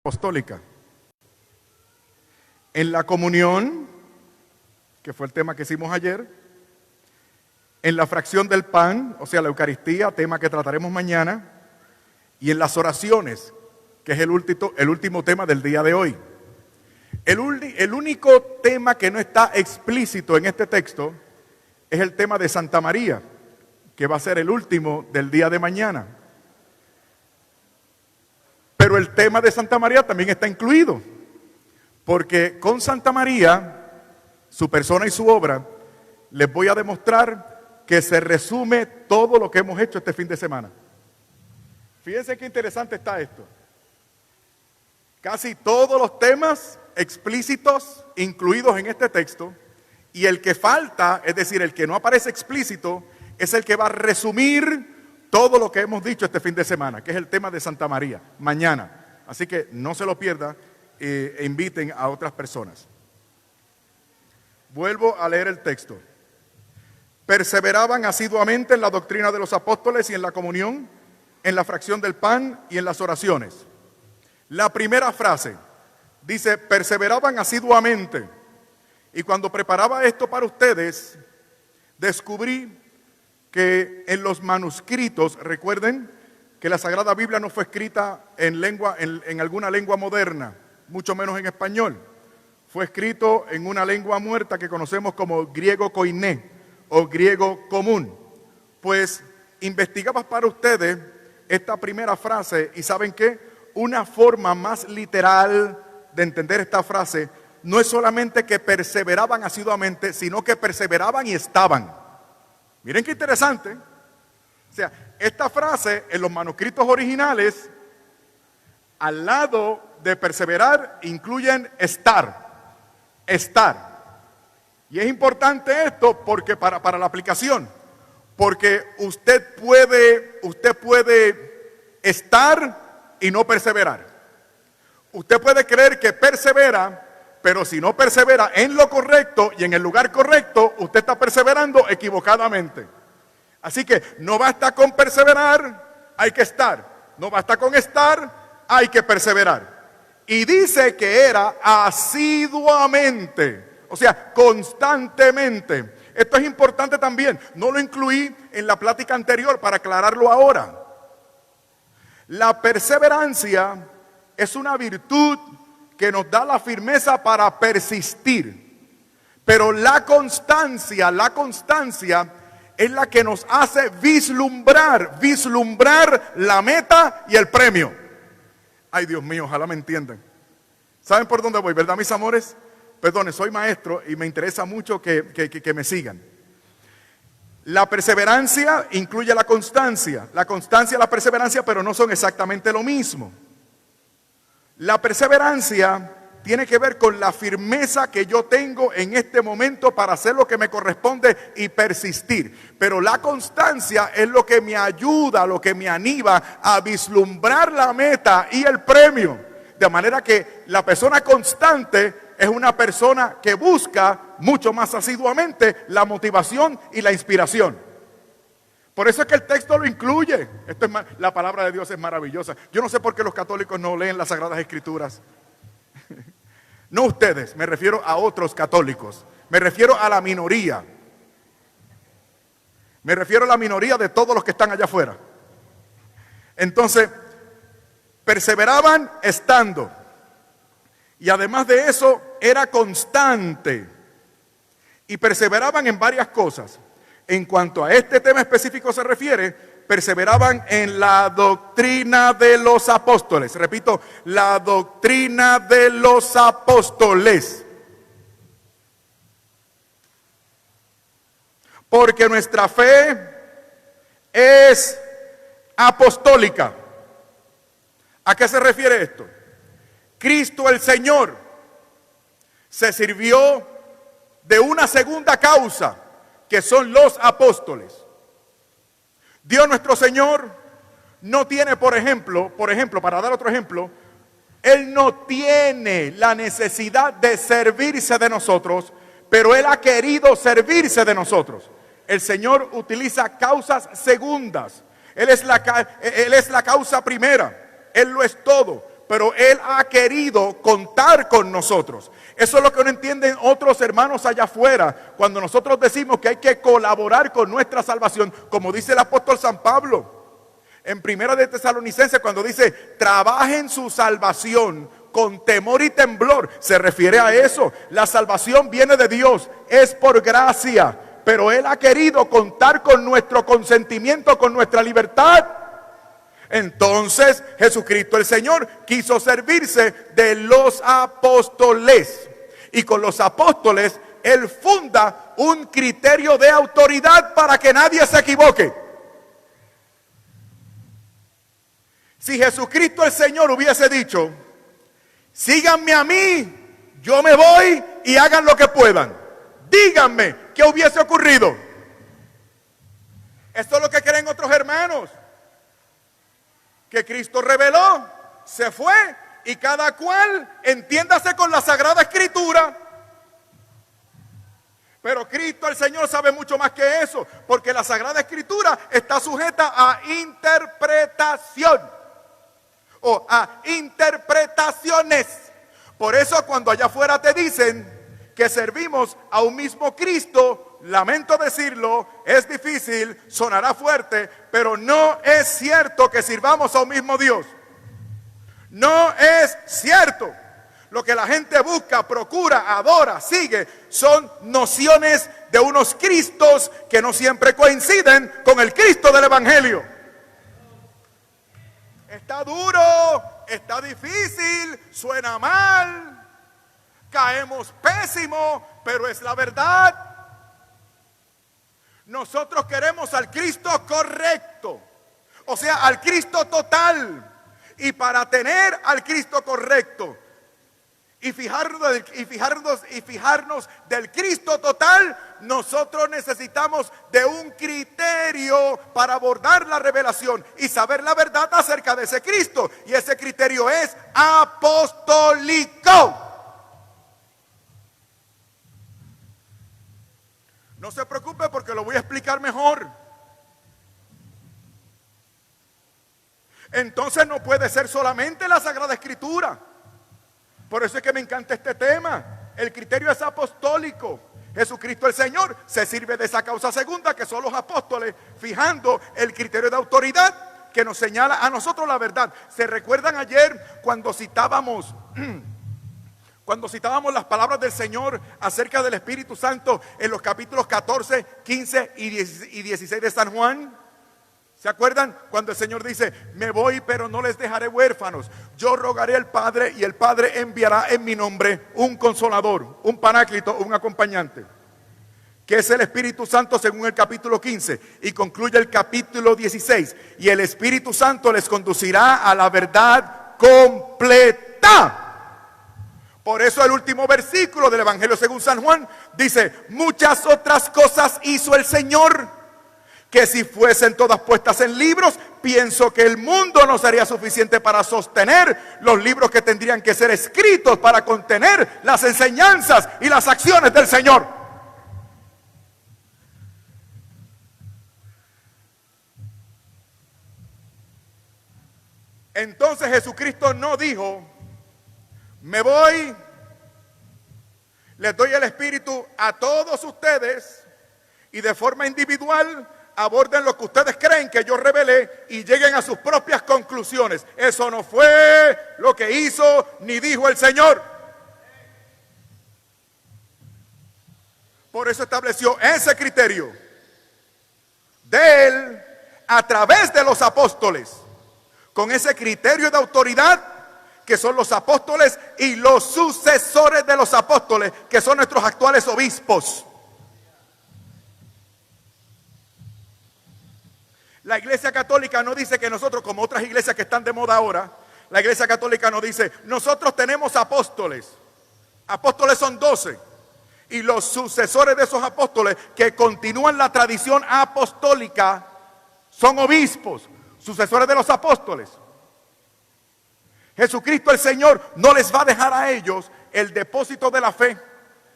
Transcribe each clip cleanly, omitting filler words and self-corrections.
apostólica. En la comunión, que fue el tema que hicimos ayer, en la fracción del pan, o sea, la Eucaristía, tema que trataremos mañana, y en las oraciones, que es el último tema del día de hoy. El único tema que no está explícito en este texto es el tema de Santa María, que va a ser el último del día de mañana. Pero el tema de Santa María también está incluido, porque con Santa María, su persona y su obra, les voy a demostrar que se resume todo lo que hemos hecho este fin de semana. Fíjense qué interesante está esto. Casi todos los temas explícitos incluidos en este texto, y el que falta, es decir, el que no aparece explícito, es el que va a resumir todo lo que hemos dicho este fin de semana, que es el tema de Santa María, mañana. Así que no se lo pierda e inviten a otras personas. Vuelvo a leer el texto. Perseveraban asiduamente en la doctrina de los apóstoles y en la comunión, en la fracción del pan y en las oraciones. La primera frase dice, perseveraban asiduamente. Y cuando preparaba esto para ustedes, descubrí que en los manuscritos, recuerden que la Sagrada Biblia no fue escrita en alguna lengua moderna, mucho menos en español. Fue escrito en una lengua muerta que conocemos como griego koiné o griego común. Pues investigaba para ustedes esta primera frase y ¿saben qué? Una forma más literal de entender esta frase no es solamente que perseveraban asiduamente, sino que perseveraban y estaban. Miren qué interesante. O sea, esta frase en los manuscritos originales, al lado de perseverar, incluyen estar. Estar. Y es importante esto porque para la aplicación. Porque usted puede estar y no perseverar. Usted puede creer que persevera, pero si no persevera en lo correcto y en el lugar correcto, usted está perseverando equivocadamente. Así que no basta con perseverar, hay que estar. No basta con estar, hay que perseverar. Y dice que era asiduamente, o sea, constantemente. Esto es importante también. No lo incluí en la plática anterior para aclararlo ahora. La perseverancia es una virtud que nos da la firmeza para persistir. Pero la constancia es la que nos hace vislumbrar la meta y el premio. Ay, Dios mío, ojalá me entiendan. ¿Saben por dónde voy, verdad, mis amores? Perdone, soy maestro y me interesa mucho que me sigan. La perseverancia incluye la constancia. La constancia y la perseverancia, pero no son exactamente lo mismo. La perseverancia tiene que ver con la firmeza que yo tengo en este momento para hacer lo que me corresponde y persistir. Pero la constancia es lo que me ayuda, lo que me anima a vislumbrar la meta y el premio. De manera que la persona constante es una persona que busca mucho más asiduamente la motivación y la inspiración. Por eso es que el texto lo incluye. La palabra de Dios es maravillosa. Yo no sé por qué los católicos no leen las Sagradas Escrituras. No ustedes, me refiero a otros católicos. Me refiero a la minoría. Me refiero a la minoría de todos los que están allá afuera. Entonces, perseveraban estando. Y además de eso, era constante. Y perseveraban en varias cosas. En cuanto a este tema específico se refiere, perseveraban en la doctrina de los apóstoles. Repito, la doctrina de los apóstoles. Porque nuestra fe es apostólica. ¿A qué se refiere esto? Cristo el Señor se sirvió de una segunda causa, que son los apóstoles. Dios nuestro Señor no tiene, por ejemplo, para dar otro ejemplo, Él no tiene la necesidad de servirse de nosotros, pero Él ha querido servirse de nosotros. El Señor utiliza causas segundas. Él es la causa primera. Él lo es todo. pero Él ha querido contar con nosotros. Eso es lo que no entienden otros hermanos allá afuera, cuando nosotros decimos que hay que colaborar con nuestra salvación, como dice el apóstol San Pablo en Primera de Tesalonicenses, cuando dice, trabajen su salvación con temor y temblor. Se refiere a eso. La salvación viene de Dios, es por gracia, pero Él ha querido contar con nuestro consentimiento, con nuestra libertad. Entonces Jesucristo el Señor quiso servirse de los apóstoles, y con los apóstoles Él funda un criterio de autoridad para que nadie se equivoque. Si Jesucristo el Señor hubiese dicho, síganme a mí, yo me voy y hagan lo que puedan, díganme, ¿qué hubiese ocurrido? Esto es lo que creen otros hermanos, que Cristo reveló, se fue, y cada cual entiéndase con la Sagrada Escritura. Pero Cristo el Señor sabe mucho más que eso, porque la Sagrada Escritura está sujeta a interpretación o a interpretaciones. Por eso cuando allá afuera te dicen que servimos a un mismo Cristo, lamento decirlo, es difícil, sonará fuerte, pero no es cierto que sirvamos a un mismo Dios. No es cierto. Lo que la gente busca, procura, adora, sigue, son nociones de unos Cristos que no siempre coinciden con el Cristo del Evangelio. Está duro, está difícil, suena mal, caemos pésimo, pero es la verdad. Nosotros queremos al Cristo correcto, o sea, al Cristo total. Y para tener al Cristo correcto y fijarnos del Cristo total, nosotros necesitamos de un criterio para abordar la revelación y saber la verdad acerca de ese Cristo. Y ese criterio es apostólico. No se preocupe porque lo voy a explicar mejor. Entonces no puede ser solamente la Sagrada Escritura. Por eso es que me encanta este tema. El criterio es apostólico. Jesucristo el Señor se sirve de esa causa segunda, que son los apóstoles, fijando el criterio de autoridad que nos señala a nosotros la verdad. ¿Se recuerdan ayer cuando citábamos las palabras del Señor acerca del Espíritu Santo en los capítulos 14, 15 y 16 de San Juan? ¿Se acuerdan cuando el Señor dice, me voy pero no les dejaré huérfanos? Yo rogaré al Padre y el Padre enviará en mi nombre un consolador, un paráclito, un acompañante, que es el Espíritu Santo según el capítulo 15, y concluye el capítulo 16, y el Espíritu Santo les conducirá a la verdad completa. Por eso el último versículo del Evangelio según San Juan dice, muchas otras cosas hizo el Señor, que si fuesen todas puestas en libros, pienso que el mundo no sería suficiente para sostener los libros que tendrían que ser escritos para contener las enseñanzas y las acciones del Señor. Entonces Jesucristo no dijo, me voy, les doy el Espíritu a todos ustedes y de forma individual aborden lo que ustedes creen que yo revelé y lleguen a sus propias conclusiones. Eso no fue lo que hizo ni dijo el Señor. Por eso estableció ese criterio de Él a través de los apóstoles, con ese criterio de autoridad que son los apóstoles y los sucesores de los apóstoles, que son nuestros actuales obispos. La Iglesia Católica no dice que nosotros, como otras iglesias que están de moda ahora, la Iglesia Católica no dice, nosotros tenemos apóstoles. Apóstoles son 12. Y los sucesores de esos apóstoles que continúan la tradición apostólica son obispos, sucesores de los apóstoles. Jesucristo el Señor no les va a dejar a ellos el depósito de la fe,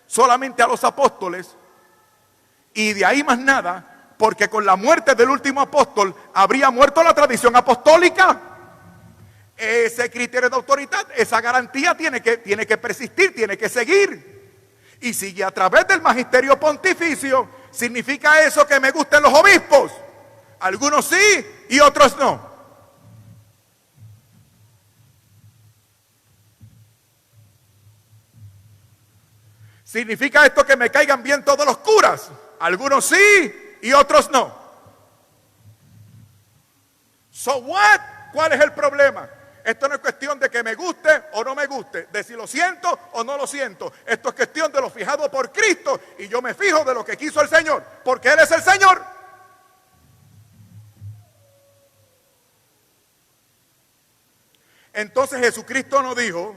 solamente a los apóstoles, y de ahí más nada. Porque con la muerte del último apóstol habría muerto la tradición apostólica. ese criterio de autoridad, esa garantía tiene que persistir, tiene que seguir. Y sigue a través del magisterio pontificio. ¿Significa eso que me gusten los obispos? Algunos sí y otros no. ¿Significa esto que me caigan bien todos los curas? Algunos sí y otros no. So what? ¿Cuál es el problema? Esto no es cuestión de que me guste o no me guste, de si lo siento o no lo siento. Esto es cuestión de lo fijado por Cristo y yo me fijo de lo que quiso el Señor, porque Él es el Señor. Entonces Jesucristo nos dijo,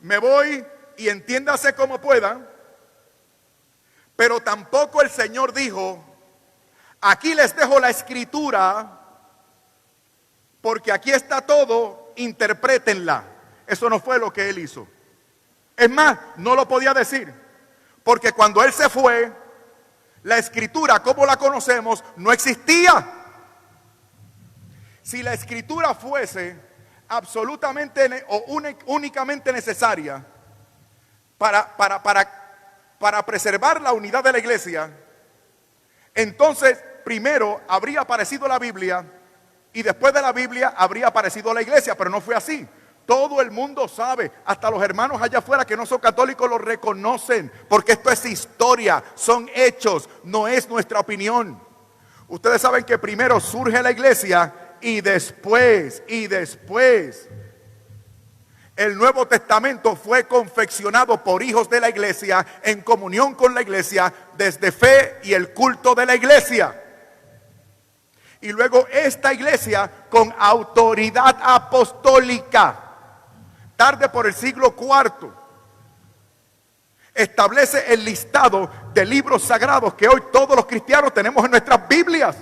me voy y entiéndase como pueda, pero tampoco el Señor dijo, aquí les dejo la escritura, porque aquí está todo, interprétenla. Eso no fue lo que Él hizo. Es más, no lo podía decir, porque cuando Él se fue, la escritura, como la conocemos, no existía. Si la escritura fuese absolutamente o únicamente necesaria para preservar la unidad de la iglesia, entonces primero habría aparecido la Biblia y después de la Biblia habría aparecido la iglesia, pero no fue así. Todo el mundo sabe, hasta los hermanos allá afuera que no son católicos lo reconocen, porque esto es historia, son hechos, no es nuestra opinión. Ustedes saben que primero surge la iglesia y después el Nuevo Testamento fue confeccionado por hijos de la iglesia en comunión con la iglesia desde fe y el culto de la iglesia. Y luego esta iglesia con autoridad apostólica, tarde por el siglo IV, establece el listado de libros sagrados que hoy todos los cristianos tenemos en nuestras Biblias.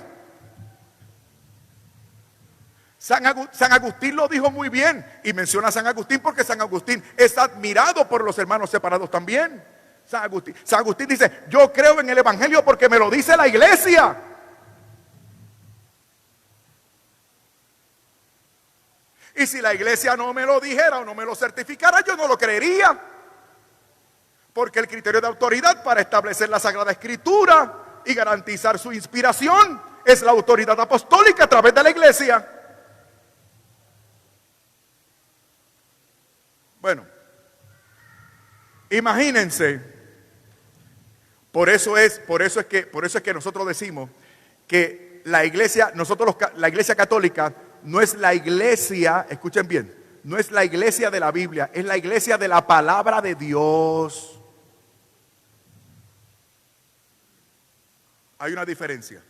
San Agustín lo dijo muy bien, y menciona a San Agustín porque San Agustín es admirado por los hermanos separados también. San Agustín dice, yo creo en el evangelio porque me lo dice la iglesia. Y si la iglesia no me lo dijera o no me lo certificara, yo no lo creería. Porque el criterio de autoridad para establecer la Sagrada Escritura y garantizar su inspiración es la autoridad apostólica a través de la iglesia. Bueno, imagínense, por eso es que nosotros decimos que la iglesia, la iglesia católica no es la iglesia, escuchen bien, no es la iglesia de la Biblia, es la iglesia de la palabra de Dios. Hay una diferencia.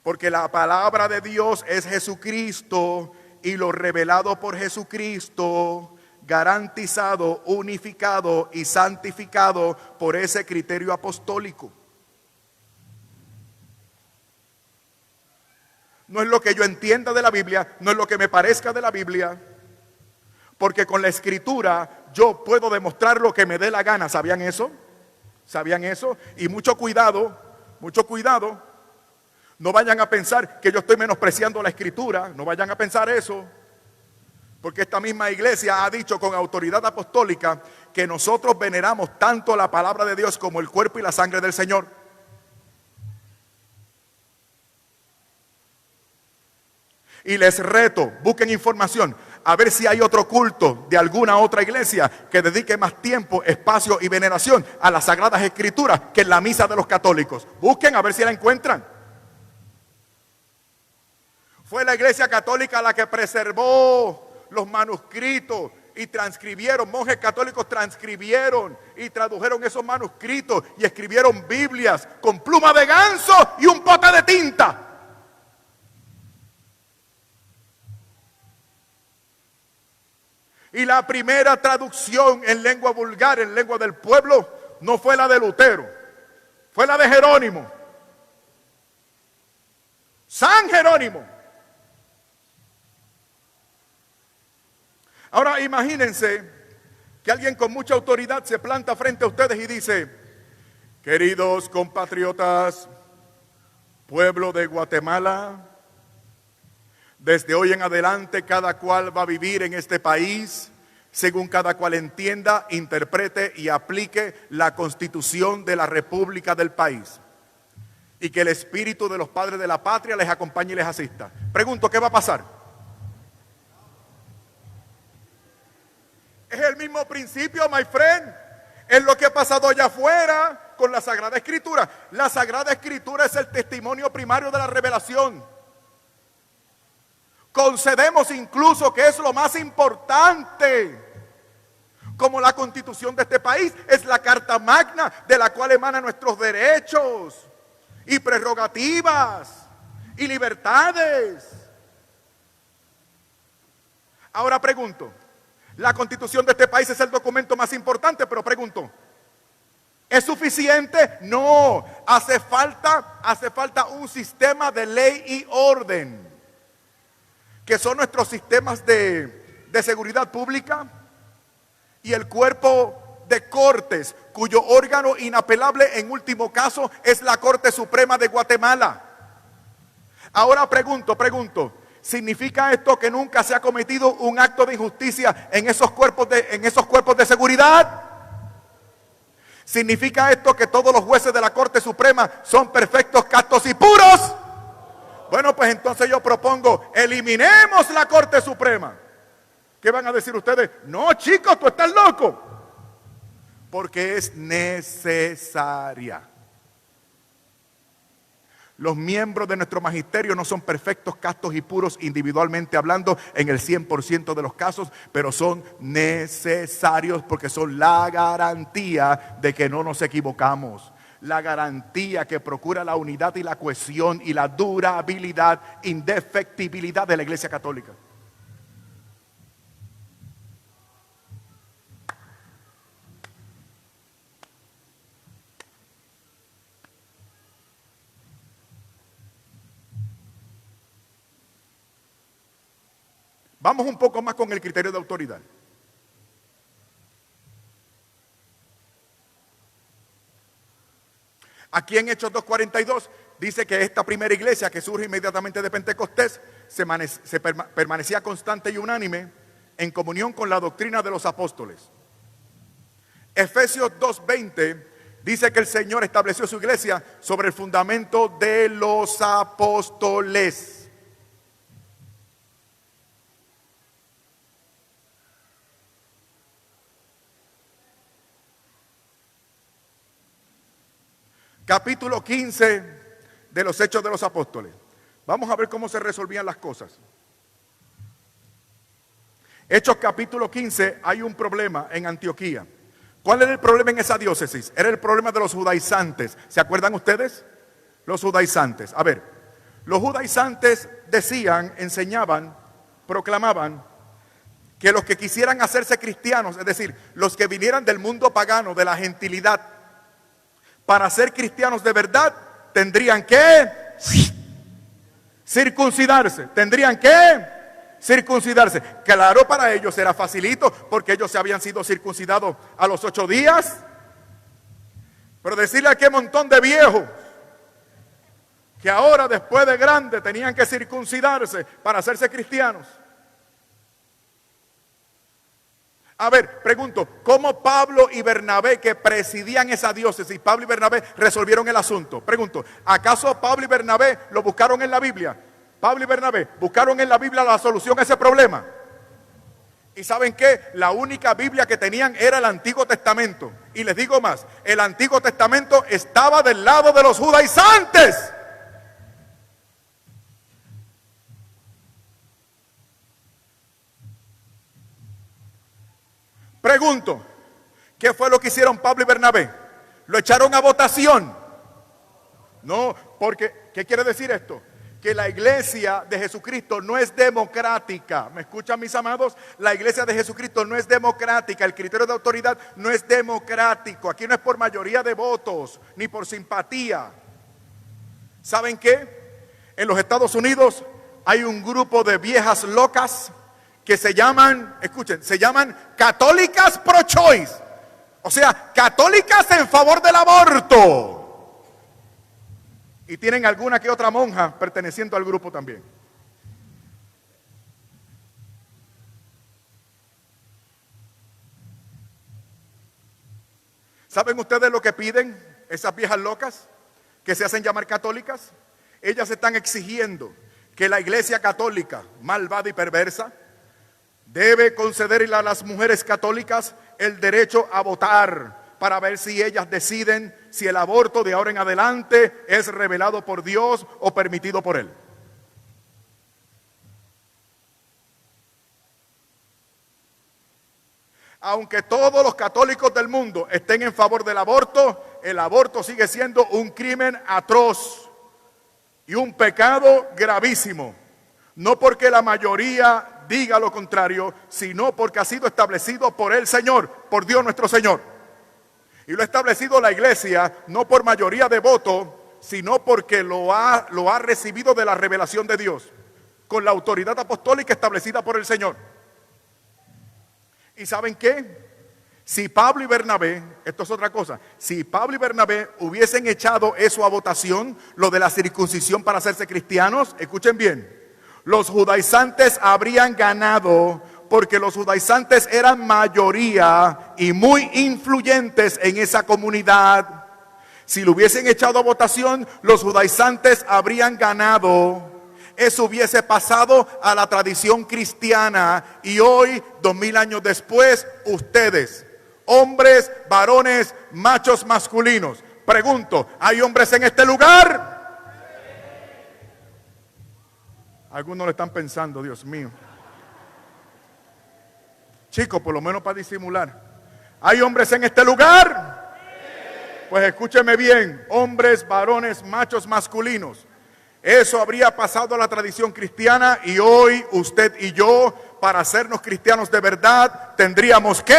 Porque la palabra de Dios es Jesucristo y lo revelado por Jesucristo, garantizado, unificado y santificado por ese criterio apostólico. No es lo que yo entienda de la Biblia, no es lo que me parezca de la Biblia, porque con la escritura yo puedo demostrar lo que me dé la gana. ¿Sabían eso? ¿Sabían eso? Y mucho cuidado, no vayan a pensar que yo estoy menospreciando la escritura, no vayan a pensar eso, porque esta misma iglesia ha dicho con autoridad apostólica que nosotros veneramos tanto la palabra de Dios como el cuerpo y la sangre del Señor. Y les reto, busquen información, a ver si hay otro culto de alguna otra iglesia que dedique más tiempo, espacio y veneración a las Sagradas Escrituras que en la misa de los católicos. Busquen a ver si la encuentran. Fue la iglesia católica la que preservó los manuscritos y transcribieron, monjes católicos transcribieron y tradujeron esos manuscritos y escribieron Biblias con pluma de ganso y un pote de tinta. Y la primera traducción en lengua vulgar, en lengua del pueblo, no fue la de Lutero, fue la de Jerónimo. San Jerónimo. Ahora imagínense que alguien con mucha autoridad se planta frente a ustedes y dice: queridos compatriotas, pueblo de Guatemala, Desde hoy en adelante, cada cual va a vivir en este país según cada cual entienda, interprete y aplique la Constitución de la República del país. Y que el espíritu de los padres de la patria les acompañe y les asista. Pregunto, ¿qué va a pasar? Es el mismo principio, my friend. Es lo que ha pasado allá afuera con la Sagrada Escritura. La Sagrada Escritura es el testimonio primario de la revelación. Concedemos incluso que es lo más importante. Como la Constitución de este país es la Carta Magna de la cual emanan nuestros derechos y prerrogativas y libertades. Ahora pregunto, la Constitución de este país es el documento más importante, pero pregunto, ¿es suficiente? No, hace falta un sistema de ley y orden, que son nuestros sistemas de seguridad pública y el cuerpo de cortes, cuyo órgano inapelable en último caso es la Corte Suprema de Guatemala. Ahora pregunto, ¿significa esto que nunca se ha cometido un acto de injusticia en esos cuerpos de seguridad? ¿Significa esto que todos los jueces de la Corte Suprema son perfectos, castos y puros? Bueno, pues entonces yo propongo, eliminemos la Corte Suprema. ¿Qué van a decir ustedes? No, chicos, tú estás loco. Porque es necesaria. Los miembros de nuestro magisterio no son perfectos, castos y puros individualmente hablando en el 100% de los casos, pero son necesarios porque son la garantía de que no nos equivocamos. La garantía que procura la unidad y la cohesión y la durabilidad, indefectibilidad de la Iglesia Católica. Vamos un poco más con el criterio de autoridad. Aquí en Hechos 2:42 dice que esta primera iglesia que surge inmediatamente de Pentecostés permanecía constante y unánime en comunión con la doctrina de los apóstoles. Efesios 2:20 dice que el Señor estableció su iglesia sobre el fundamento de los apóstoles. Capítulo 15 de los Hechos de los Apóstoles. Vamos a ver cómo se resolvían las cosas. Hechos capítulo 15, hay un problema en Antioquía. ¿Cuál era el problema en esa diócesis? Era el problema de los judaizantes. ¿Se acuerdan ustedes? Los judaizantes. A ver, los judaizantes decían, enseñaban, proclamaban que los que quisieran hacerse cristianos, es decir, los que vinieran del mundo pagano, de la gentilidad, para ser cristianos de verdad, tendrían que circuncidarse. Tendrían que circuncidarse. Claro, para ellos era facilito, porque ellos se habían sido circuncidados a los 8 días. Pero decirle a qué montón de viejos que ahora, después de grande, tenían que circuncidarse para hacerse cristianos. A ver, pregunto, ¿cómo Pablo y Bernabé, que presidían esa diócesis, Pablo y Bernabé resolvieron el asunto? Pregunto, ¿acaso Pablo y Bernabé lo buscaron en la Biblia? Pablo y Bernabé buscaron en la Biblia la solución a ese problema. ¿Y saben qué? La única Biblia que tenían era el Antiguo Testamento. Y les digo más, el Antiguo Testamento estaba del lado de los judaizantes. Pregunto, ¿qué fue lo que hicieron Pablo y Bernabé? ¿Lo echaron a votación? No, porque, ¿qué quiere decir esto? Que la iglesia de Jesucristo no es democrática. ¿Me escuchan, mis amados? La iglesia de Jesucristo no es democrática. El criterio de autoridad no es democrático. Aquí no es por mayoría de votos, ni por simpatía. ¿Saben qué? En los Estados Unidos hay un grupo de viejas locas que se llaman, escuchen, se llaman católicas pro-choice. O sea, católicas en favor del aborto. Y tienen alguna que otra monja perteneciendo al grupo también. ¿Saben ustedes lo que piden esas viejas locas que se hacen llamar católicas? Ellas están exigiendo que la Iglesia católica, malvada y perversa, debe concederle a las mujeres católicas el derecho a votar para ver si ellas deciden si el aborto de ahora en adelante es revelado por Dios o permitido por Él. Aunque todos los católicos del mundo estén en favor del aborto, el aborto sigue siendo un crimen atroz y un pecado gravísimo. No porque la mayoría diga lo contrario, sino porque ha sido establecido por el Señor, por Dios nuestro Señor. Y lo ha establecido la Iglesia, no por mayoría de voto, sino porque lo ha recibido de la revelación de Dios, con la autoridad apostólica establecida por el Señor. ¿Y saben qué? Si Pablo y Bernabé, esto es otra cosa, si Pablo y Bernabé hubiesen echado eso a votación, lo de la circuncisión para hacerse cristianos, escuchen bien, los judaizantes habrían ganado porque los judaizantes eran mayoría y muy influyentes en esa comunidad. Si lo hubiesen echado a votación, los judaizantes habrían ganado. Eso hubiese pasado a la tradición cristiana y hoy, 2000 años después, ustedes, hombres, varones, machos masculinos, pregunto, ¿hay hombres en este lugar? Algunos lo están pensando, Dios mío. Chicos, por lo menos para disimular. ¿Hay hombres en este lugar? Pues escúcheme bien, hombres, varones, machos masculinos. Eso habría pasado a la tradición cristiana y hoy usted y yo, para hacernos cristianos de verdad, tendríamos que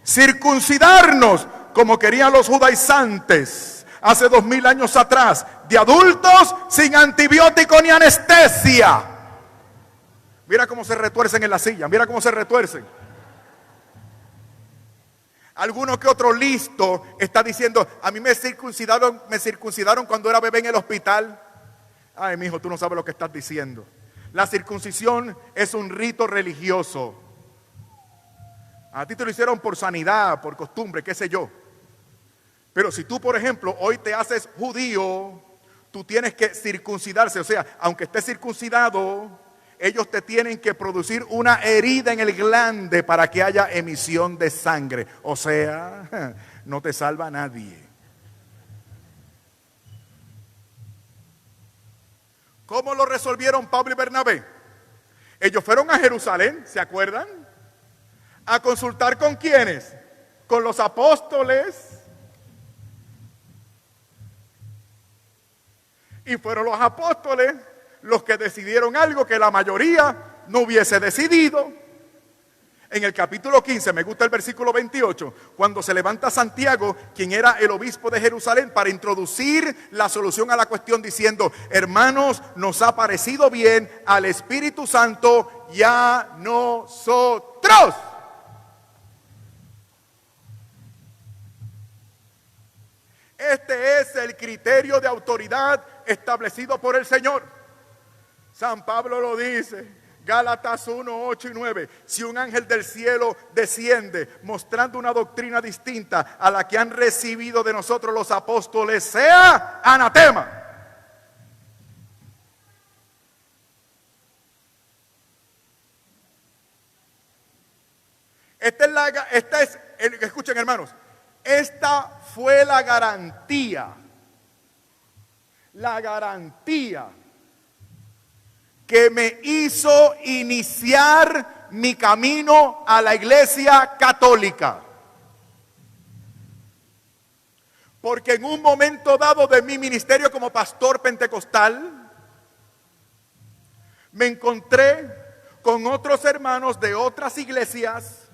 circuncidarnos como querían los judaizantes hace 2000 años atrás, de adultos sin antibiótico ni anestesia. Mira cómo se retuercen en la silla, mira cómo se retuercen. Alguno que otro listo está diciendo, a mí me circuncidaron cuando era bebé en el hospital. Ay, mijo, tú no sabes lo que estás diciendo. La circuncisión es un rito religioso. A ti te lo hicieron por sanidad, por costumbre, qué sé yo. Pero si tú, por ejemplo, hoy te haces judío, tú tienes que circuncidarse. O sea, aunque estés circuncidado, ellos te tienen que producir una herida en el glande para que haya emisión de sangre. O sea, no te salva nadie. ¿Cómo lo resolvieron Pablo y Bernabé? Ellos fueron a Jerusalén, ¿se acuerdan? A consultar con ¿quiénes? Con los apóstoles. Y fueron los apóstoles los que decidieron algo que la mayoría no hubiese decidido. En el capítulo 15, me gusta el versículo 28, cuando se levanta Santiago, quien era el obispo de Jerusalén, para introducir la solución a la cuestión diciendo, hermanos, nos ha parecido bien al Espíritu Santo y a nosotros. Este es el criterio de autoridad establecido por el Señor. San Pablo lo dice, Gálatas 1, 8 y 9. Si un ángel del cielo desciende mostrando una doctrina distinta a la que han recibido de nosotros los apóstoles, sea anatema. Escuchen, hermanos, esta fue la garantía que me hizo iniciar mi camino a la Iglesia Católica. Porque en un momento dado de mi ministerio como pastor pentecostal, me encontré con otros hermanos de otras iglesias,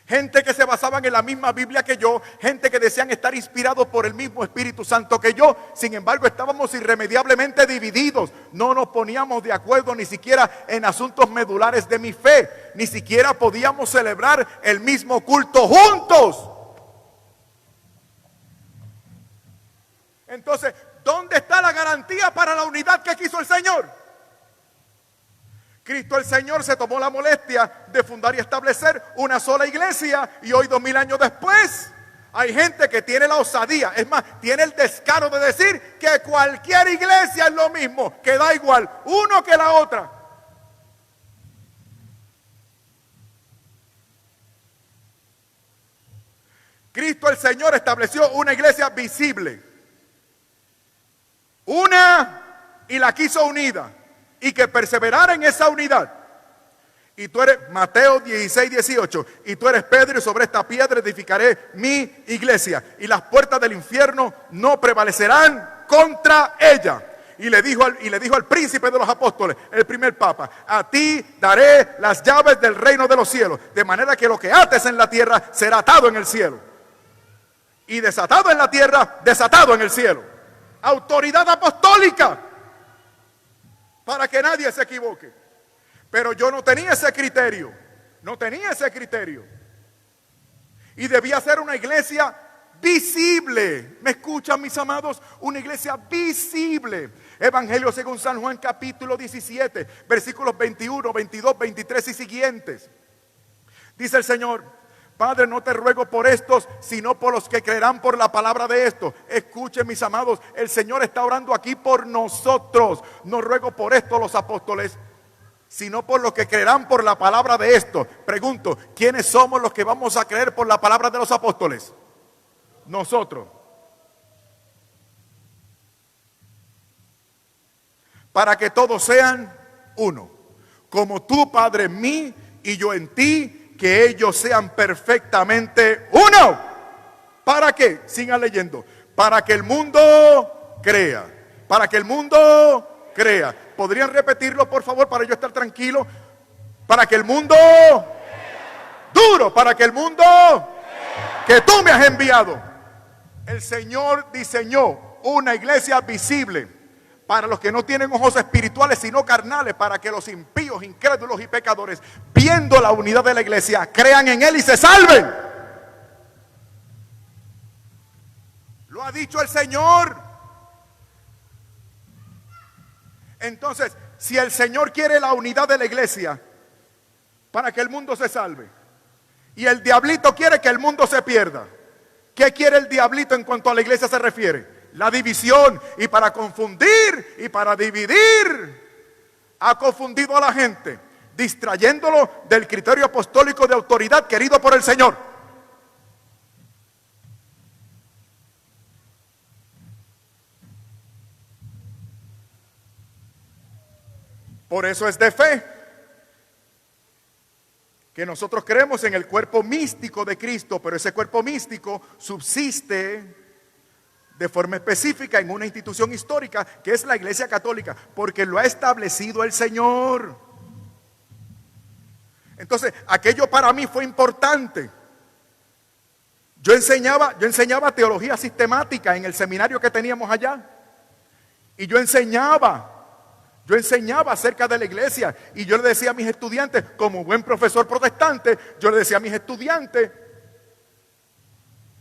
gente que se basaban en la misma Biblia que yo, gente que decían estar inspirados por el mismo Espíritu Santo que yo. Sin embargo, estábamos irremediablemente divididos. No nos poníamos de acuerdo ni siquiera en asuntos medulares de mi fe. Ni siquiera podíamos celebrar el mismo culto juntos. Entonces, ¿dónde está la garantía para la unidad que quiso el Señor? Cristo el Señor se tomó la molestia de fundar y establecer una sola iglesia, y hoy 2000 años después hay gente que tiene la osadía, es más, tiene el descaro de decir que cualquier iglesia es lo mismo, que da igual uno que la otra. Cristo el Señor estableció una iglesia visible, una, y la quiso unida, y que perseverara en esa unidad. Y tú eres, Mateo 16, 18, y tú eres Pedro, y sobre esta piedra edificaré mi iglesia, y las puertas del infierno no prevalecerán contra ella. Y le dijo al príncipe de los apóstoles, el primer papa: a ti daré las llaves del reino de los cielos, de manera que lo que ates en la tierra será atado en el cielo, y desatado en la tierra, desatado en el cielo. Autoridad apostólica, para que nadie se equivoque. Pero yo no tenía ese criterio, y debía ser una iglesia visible. ¿Me escuchan, mis amados? Una iglesia visible. Evangelio según San Juan, capítulo 17, versículos 21, 22, 23 y siguientes. Dice el Señor: Padre, no te ruego por estos, sino por los que creerán por la palabra de esto. Escuchen, mis amados, el Señor está orando aquí por nosotros. No ruego por esto los apóstoles, sino por los que creerán por la palabra de esto. Pregunto, ¿quiénes somos los que vamos a creer por la palabra de los apóstoles? Nosotros. Para que todos sean uno, como tú, Padre, en mí y yo en ti, que ellos sean perfectamente uno. ¿Para qué? Sigan leyendo. Para que el mundo crea. Para que el mundo crea. ¿Podrían repetirlo, por favor, para yo estar tranquilo? Para que el mundo duro, para que el mundo que tú me has enviado. El Señor diseñó una iglesia visible para los que no tienen ojos espirituales sino carnales, para que los impíos, incrédulos y pecadores, viendo la unidad de la iglesia, crean en Él y se salven. Lo ha dicho el Señor. Entonces, si el Señor quiere la unidad de la iglesia para que el mundo se salve, y el diablito quiere que el mundo se pierda, ¿qué quiere el diablito en cuanto a la iglesia se refiere? La división. Y para confundir y para dividir, ha confundido a la gente, distrayéndolo del criterio apostólico de autoridad querido por el Señor. Por eso es de fe que nosotros creemos en el cuerpo místico de Cristo, pero ese cuerpo místico subsiste de forma específica en una institución histórica que es la Iglesia Católica, porque lo ha establecido el Señor. Entonces, aquello para mí fue importante. Yo enseñaba teología sistemática en el seminario que teníamos allá, y yo enseñaba acerca de la iglesia, y yo le decía a mis estudiantes, como buen profesor protestante, yo le decía a mis estudiantes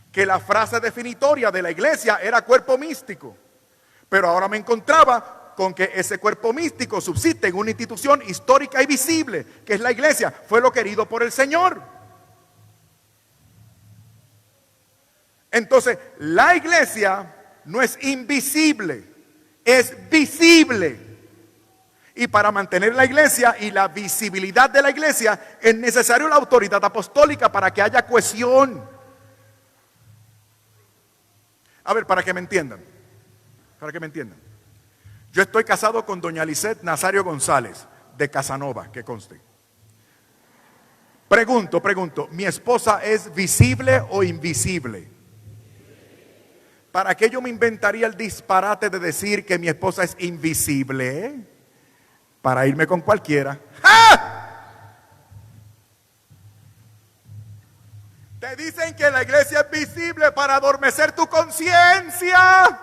que la frase definitoria de la iglesia era cuerpo místico. Pero ahora me encontraba con que ese cuerpo místico subsiste en una institución histórica y visible, que es la iglesia. Fue lo querido por el Señor. Entonces, la iglesia no es invisible, es visible. Y para mantener la iglesia y la visibilidad de la iglesia es necesario la autoridad apostólica para que haya cohesión. A ver, para que me entiendan. Yo estoy casado con doña Lisette Nazario González, de Casanova, que conste. Pregunto, ¿mi esposa es visible o invisible? ¿Para qué yo me inventaría el disparate de decir que mi esposa es invisible? Para irme con cualquiera. ¡Ja! Te dicen que la iglesia es visible para adormecer tu conciencia,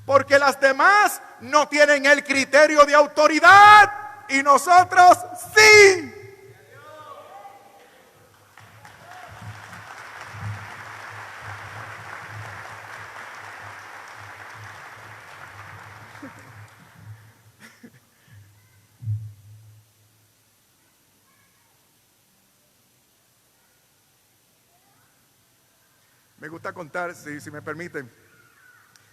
porque las demás no tienen el criterio de autoridad y nosotros sí. Me gusta contar, si me permiten.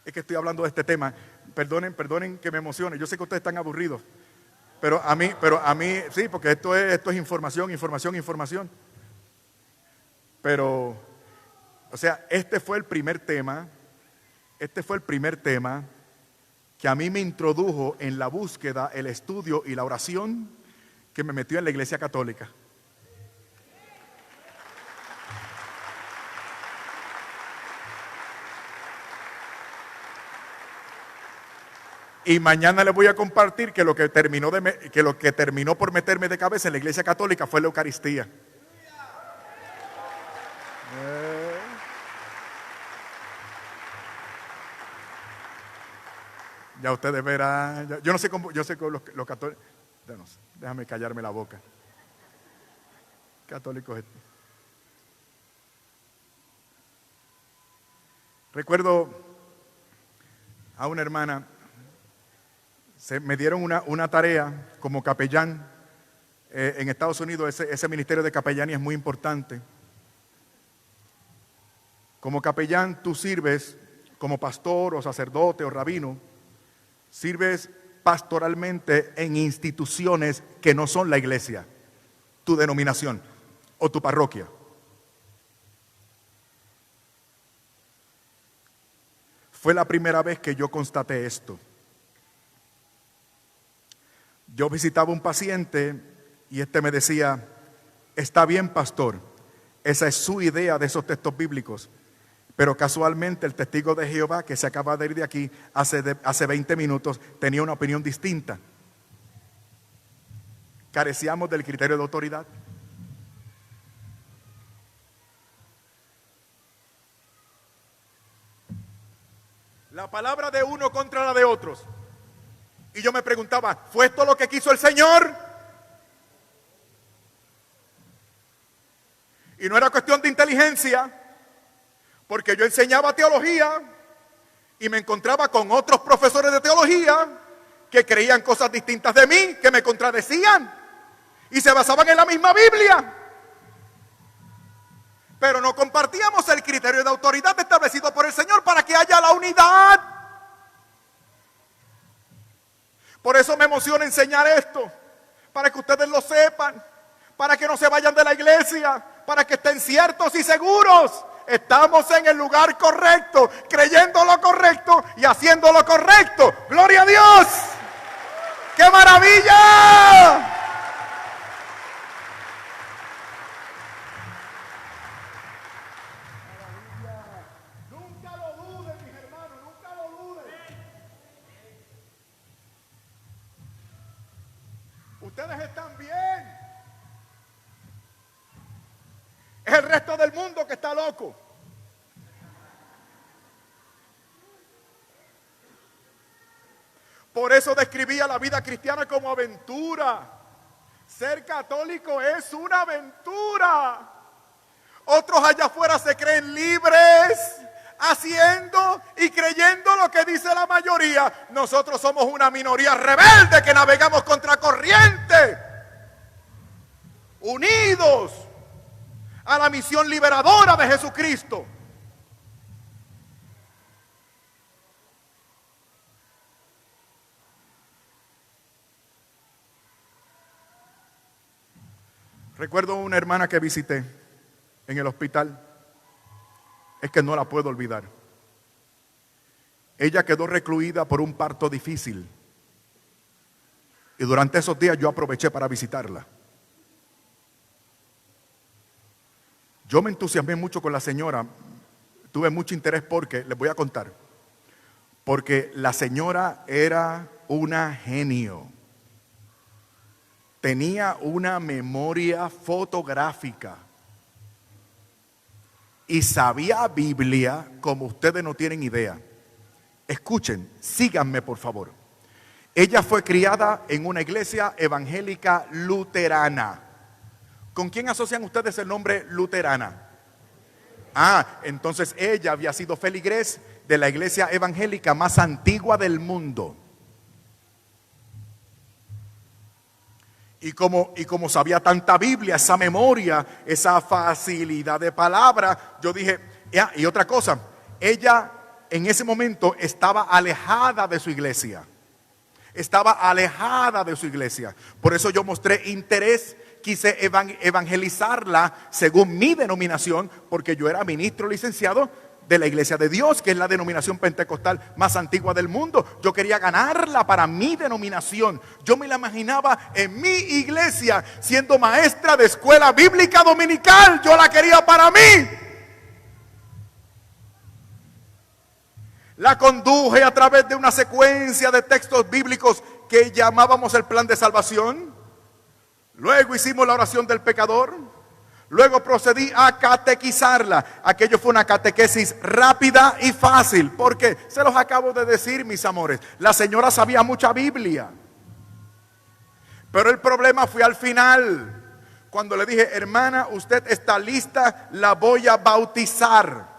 Es que estoy hablando de este tema. Perdonen que me emocione. Yo sé que ustedes están aburridos. Pero a mí, sí, porque esto es información. Pero, o sea, este fue el primer tema que a mí me introdujo en la búsqueda, el estudio y la oración que me metió en la Iglesia Católica. Y mañana les voy a compartir que lo que terminó por meterme de cabeza en la Iglesia Católica fue la Eucaristía. Ya ustedes verán. Yo no sé cómo, yo sé que los católicos. No sé, déjame callarme la boca. Católicos. Recuerdo a una hermana. Me dieron una tarea como capellán en Estados Unidos. Ese ministerio de capellanía es muy importante. Como capellán tú sirves como pastor o sacerdote o rabino, sirves pastoralmente en instituciones que no son la iglesia, tu denominación o tu parroquia. Fue la primera vez que yo constaté esto. Yo visitaba un paciente y me decía, está bien, pastor, esa es su idea de esos textos bíblicos, pero casualmente el testigo de Jehová que se acaba de ir de aquí hace 20 minutos tenía una opinión distinta. Carecíamos del criterio de autoridad. La palabra de uno contra la de otros. Y yo me preguntaba, ¿fue esto lo que quiso el Señor? Y no era cuestión de inteligencia, porque yo enseñaba teología y me encontraba con otros profesores de teología que creían cosas distintas de mí, que me contradecían y se basaban en la misma Biblia. Pero no compartíamos el criterio de autoridad establecido por el Señor para que haya la unidad. Por eso me emociona enseñar esto, para que ustedes lo sepan, para que no se vayan de la iglesia, para que estén ciertos y seguros. Estamos en el lugar correcto, creyendo lo correcto y haciendo lo correcto. ¡Gloria a Dios! ¡Qué maravilla! Nunca lo duden, mis hermanos, nunca lo duden. Ustedes están bien. Es el resto del mundo que está loco. Por eso describía la vida cristiana como aventura. Ser católico es una aventura. Otros allá afuera se creen libres, haciendo y creyendo lo que dice la mayoría. Nosotros somos una minoría rebelde que navegamos contra corriente, unidos a la misión liberadora de Jesucristo. Recuerdo una hermana que visité en el hospital. Es que no la puedo olvidar. Ella quedó recluida por un parto difícil. Y durante esos días yo aproveché para visitarla. Yo me entusiasmé mucho con la señora. Tuve mucho interés porque, les voy a contar. Porque la señora era una genio. Tenía una memoria fotográfica. Y sabía Biblia como ustedes no tienen idea. Escuchen, síganme por favor. Ella fue criada en una iglesia evangélica luterana. ¿Con quién asocian ustedes el nombre luterana? Entonces ella había sido feligrés de la iglesia evangélica más antigua del mundo. Y como sabía tanta Biblia, esa memoria, esa facilidad de palabra, yo dije, Y otra cosa, ella en ese momento estaba alejada de su iglesia. Estaba alejada de su iglesia. Por eso yo mostré interés, quise evangelizarla según mi denominación, porque yo era ministro licenciado de la Iglesia de Dios, que es la denominación pentecostal más antigua del mundo. Yo quería ganarla para mi denominación. Yo me la imaginaba en mi iglesia siendo maestra de escuela bíblica dominical. Yo la quería para mí. La conduje a través de una secuencia de textos bíblicos que llamábamos el plan de salvación. Luego hicimos la oración del pecador. Luego procedí a catequizarla. Aquello fue una catequesis rápida y fácil, porque se los acabo de decir, mis amores, la señora sabía mucha Biblia. Pero el problema fue al final, cuando le dije: hermana, usted está lista, la voy a bautizar.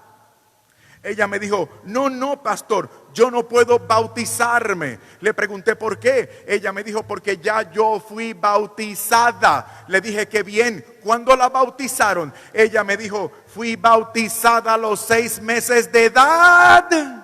Ella me dijo: no, pastor, yo no puedo bautizarme. Le pregunté por qué. Ella me dijo: porque ya yo fui bautizada. Le dije: qué bien. ¿Cuándo la bautizaron? Ella me dijo: fui bautizada a los 6 meses de edad.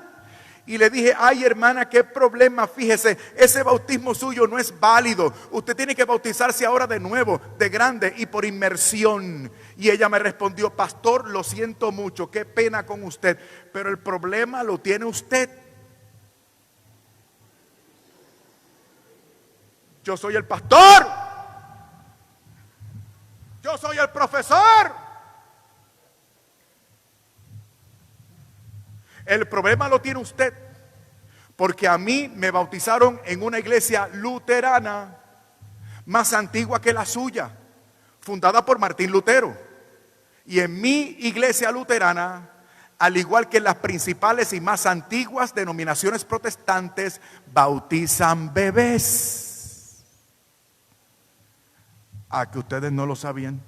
Y le dije: ay, hermana, qué problema, fíjese, ese bautismo suyo no es válido. Usted tiene que bautizarse ahora de nuevo, de grande y por inmersión. Y ella me respondió: pastor, lo siento mucho, qué pena con usted, pero el problema lo tiene usted. Yo soy el pastor. Yo soy el profesor. El problema lo tiene usted, porque a mí me bautizaron en una iglesia luterana más antigua que la suya, fundada por Martín Lutero. Y en mi iglesia luterana, al igual que en las principales y más antiguas denominaciones protestantes, bautizan bebés. ¿A que ustedes no lo sabían?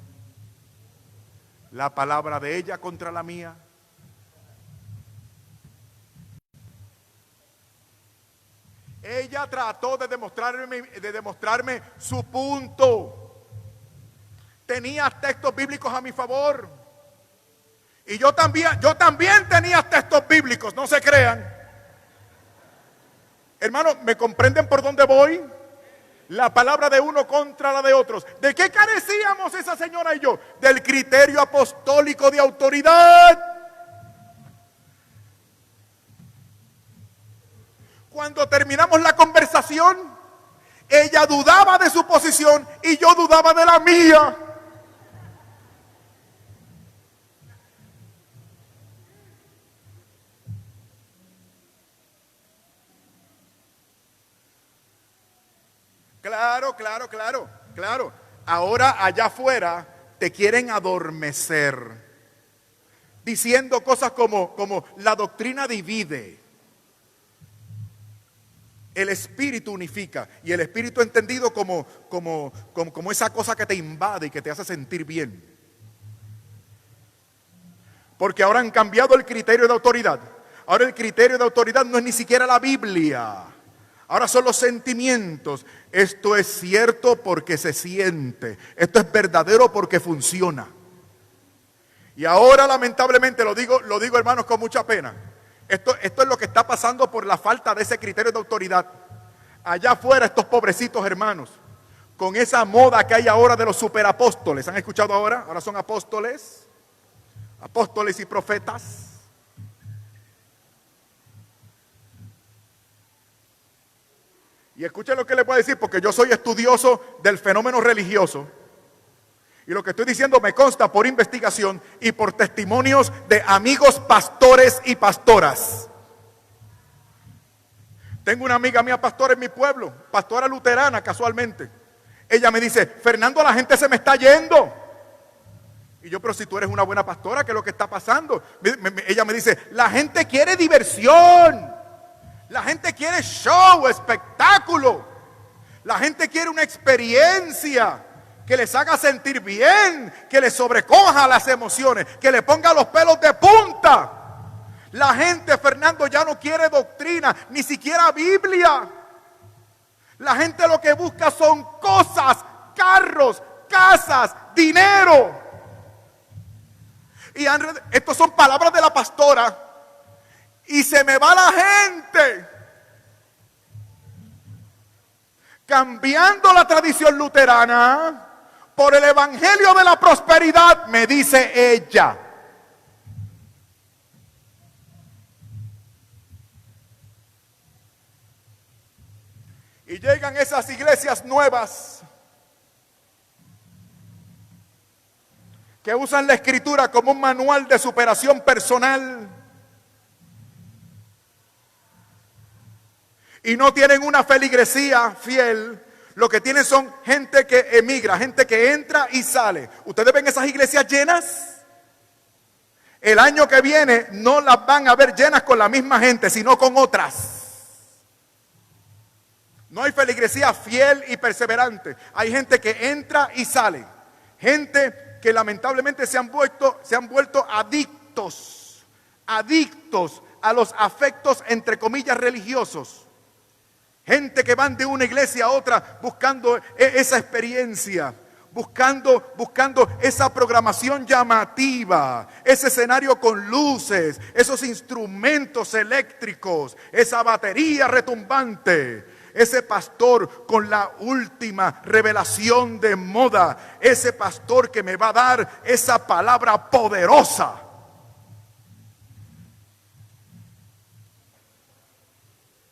La palabra de ella contra la mía. Ella trató de demostrarme su punto. Tenía textos bíblicos a mi favor. Y yo también tenía textos bíblicos, no se crean. Hermano, ¿me comprenden por dónde voy? La palabra de uno contra la de otros. ¿De qué carecíamos esa señora y yo? Del criterio apostólico de autoridad. Cuando terminamos la conversación, ella dudaba de su posición y yo dudaba de la mía. Claro. Ahora allá afuera te quieren adormecer, diciendo cosas como la doctrina divide. El espíritu unifica, y el espíritu entendido como esa cosa que te invade y que te hace sentir bien. Porque ahora han cambiado el criterio de autoridad. Ahora el criterio de autoridad no es ni siquiera la Biblia. Ahora son los sentimientos. Esto es cierto porque se siente. Esto es verdadero porque funciona. Y ahora lamentablemente, lo digo hermanos con mucha pena. Esto es lo que está pasando por la falta de ese criterio de autoridad. Allá afuera estos pobrecitos hermanos, con esa moda que hay ahora de los superapóstoles. ¿Han escuchado ahora? Ahora son apóstoles y profetas. Y escuchen lo que les voy a decir, porque yo soy estudioso del fenómeno religioso. Y lo que estoy diciendo me consta por investigación y por testimonios de amigos pastores y pastoras. Tengo una amiga mía pastora en mi pueblo, pastora luterana casualmente. Ella me dice: Fernando, la gente se me está yendo. Y yo: pero si tú eres una buena pastora, ¿qué es lo que está pasando? Ella me dice: la gente quiere diversión. La gente quiere show, espectáculo. La gente quiere una experiencia que les haga sentir bien, que les sobrecoja las emociones, que le ponga los pelos de punta. La gente, Fernando, ya no quiere doctrina, ni siquiera Biblia. La gente lo que busca son cosas, carros, casas, dinero. Estos son palabras de la pastora. Y se me va la gente. Cambiando la tradición luterana por el evangelio de la prosperidad, me dice ella. Y llegan esas iglesias nuevas que usan la escritura como un manual de superación personal y no tienen una feligresía fiel. Lo que tienen son gente que emigra, gente que entra y sale. ¿Ustedes ven esas iglesias llenas? El año que viene no las van a ver llenas con la misma gente, sino con otras. No hay feligresía fiel y perseverante. Hay gente que entra y sale. Gente que lamentablemente se han vuelto adictos a los afectos entre comillas religiosos. Gente que van de una iglesia a otra buscando esa experiencia, buscando esa programación llamativa, ese escenario con luces, esos instrumentos eléctricos, esa batería retumbante, ese pastor con la última revelación de moda, ese pastor que me va a dar esa palabra poderosa.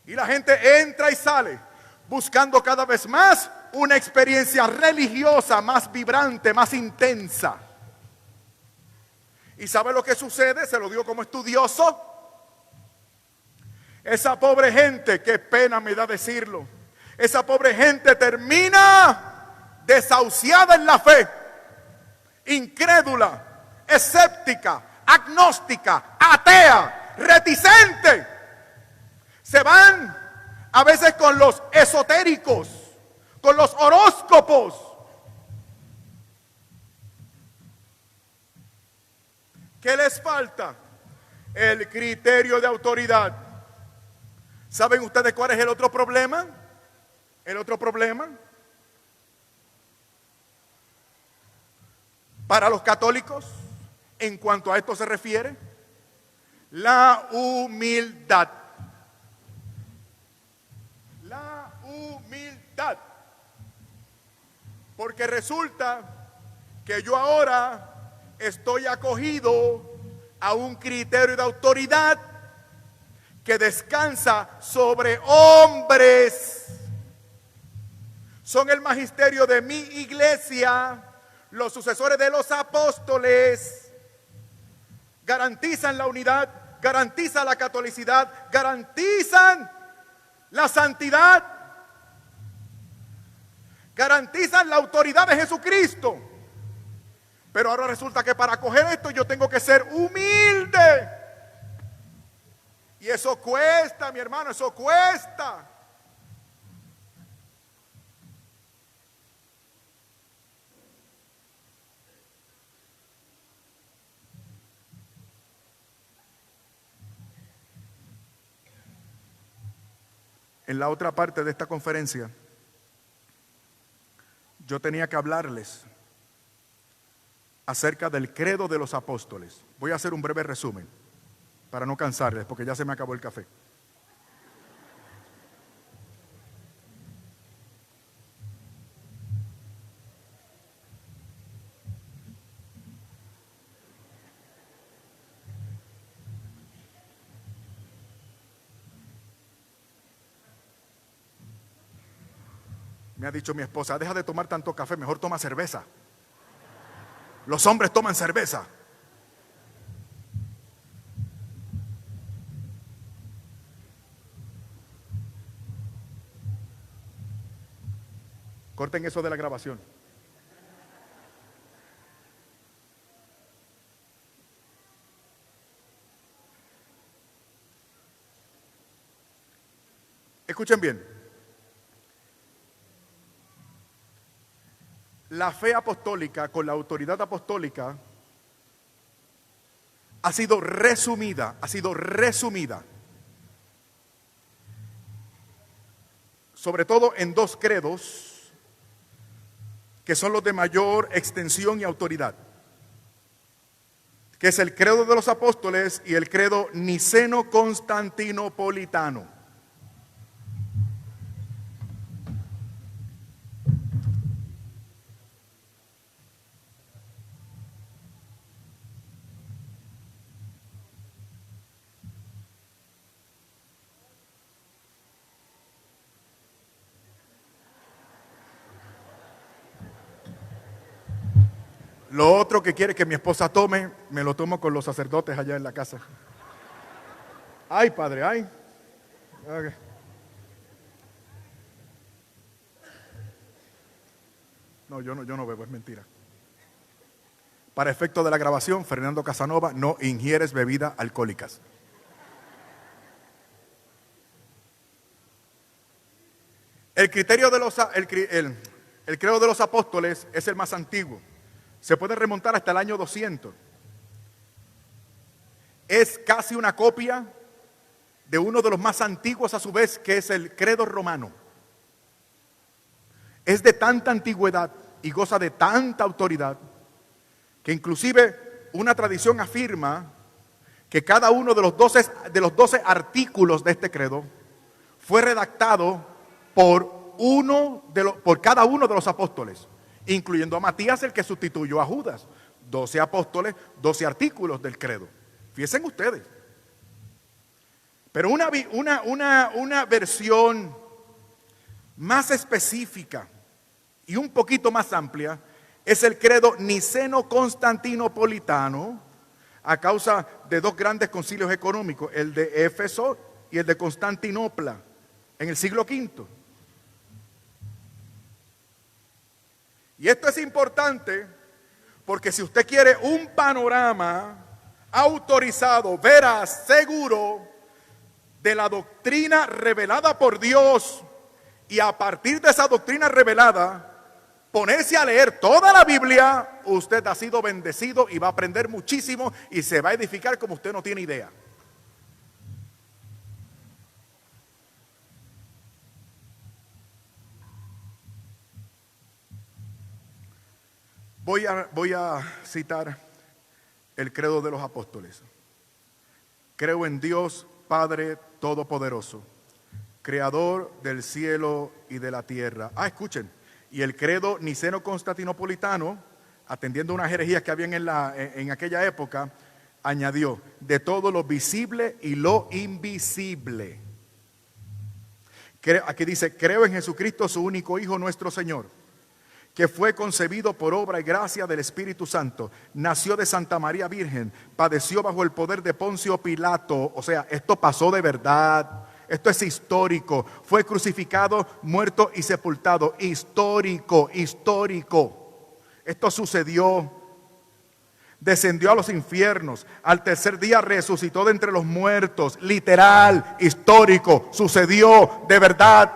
Y la gente entra y sale buscando cada vez más una experiencia religiosa más vibrante, más intensa. ¿Y sabe lo que sucede? Se lo digo como estudioso. Esa pobre gente, qué pena me da decirlo, esa pobre gente termina desahuciada en la fe, incrédula, escéptica, agnóstica, atea, reticente. Se van a veces con los esotéricos, con los horóscopos. ¿Qué les falta? El criterio de autoridad. ¿Saben ustedes cuál es el otro problema? El otro problema para los católicos, en cuanto a esto se refiere, la humildad. La humildad. Porque resulta que yo ahora estoy acogido a un criterio de autoridad que descansa sobre hombres. Son el magisterio de mi iglesia, los sucesores de los apóstoles. Garantizan la unidad, garantizan la catolicidad, garantizan la santidad, garantizan la autoridad de Jesucristo. Pero ahora resulta que para coger esto yo tengo que ser humilde. Y eso cuesta, mi hermano, eso cuesta. En la otra parte de esta conferencia, yo tenía que hablarles acerca del credo de los apóstoles. Voy a hacer un breve resumen para no cansarles, porque ya se me acabó el café. Me ha dicho mi esposa, deja de tomar tanto café, mejor toma cerveza. Los hombres toman cerveza. Corten eso de la grabación. Escuchen bien. La fe apostólica con la autoridad apostólica ha sido resumida, sobre todo en dos credos que son los de mayor extensión y autoridad. que es el credo de los apóstoles y el credo niceno-constantinopolitano. Lo otro que quiere que mi esposa tome, me lo tomo con los sacerdotes allá en la casa. Ay, padre, ay. Okay. No, yo no bebo, es mentira. Para efecto de la grabación, Fernando Casanova, no ingieres bebidas alcohólicas. El criterio de el credo de los apóstoles es el más antiguo. Se puede remontar hasta el año 200. Es casi una copia de uno de los más antiguos a su vez, que es el credo romano. Es de tanta antigüedad y goza de tanta autoridad que inclusive una tradición afirma que cada uno de los 12 artículos de este credo fue redactado por cada uno de los apóstoles, incluyendo a Matías, el que sustituyó a Judas. 12 apóstoles, 12 artículos del credo. Fíjense ustedes. Pero una versión más específica y un poquito más amplia es el credo niceno-constantinopolitano, a causa de dos grandes concilios económicos, el de Éfeso y el de Constantinopla, en el siglo V. Y esto es importante porque si usted quiere un panorama autorizado, veraz, seguro de la doctrina revelada por Dios, y a partir de esa doctrina revelada ponerse a leer toda la Biblia, usted ha sido bendecido y va a aprender muchísimo y se va a edificar como usted no tiene idea. Voy a citar el credo de los apóstoles. Creo en Dios Padre Todopoderoso, Creador del cielo y de la tierra. Escuchen. Y el credo niceno-constantinopolitano, atendiendo a unas herejías que habían en aquella época, añadió: de todo lo visible y lo invisible. Aquí dice: creo en Jesucristo, su único Hijo, nuestro Señor, que fue concebido por obra y gracia del Espíritu Santo, nació de Santa María Virgen, padeció bajo el poder de Poncio Pilato. O sea, esto pasó de verdad. Esto es histórico. Fue crucificado, muerto y sepultado. Histórico. Esto sucedió. Descendió a los infiernos. Al tercer día resucitó de entre los muertos. Literal, histórico. Sucedió de verdad.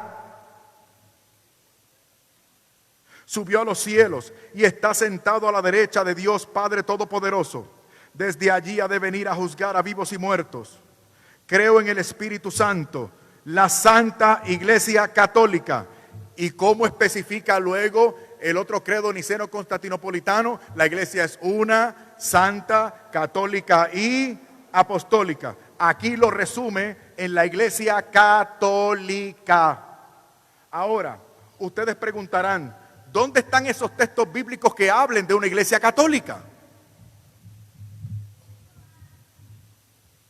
Subió a los cielos y está sentado a la derecha de Dios Padre Todopoderoso. Desde allí ha de venir a juzgar a vivos y muertos. Creo en el Espíritu Santo, la Santa Iglesia Católica. ¿Y cómo especifica luego el otro credo niceno-constantinopolitano? La iglesia es una, santa, católica y apostólica. Aquí lo resume en la Iglesia Católica. Ahora, ustedes preguntarán, ¿dónde están esos textos bíblicos que hablen de una iglesia católica?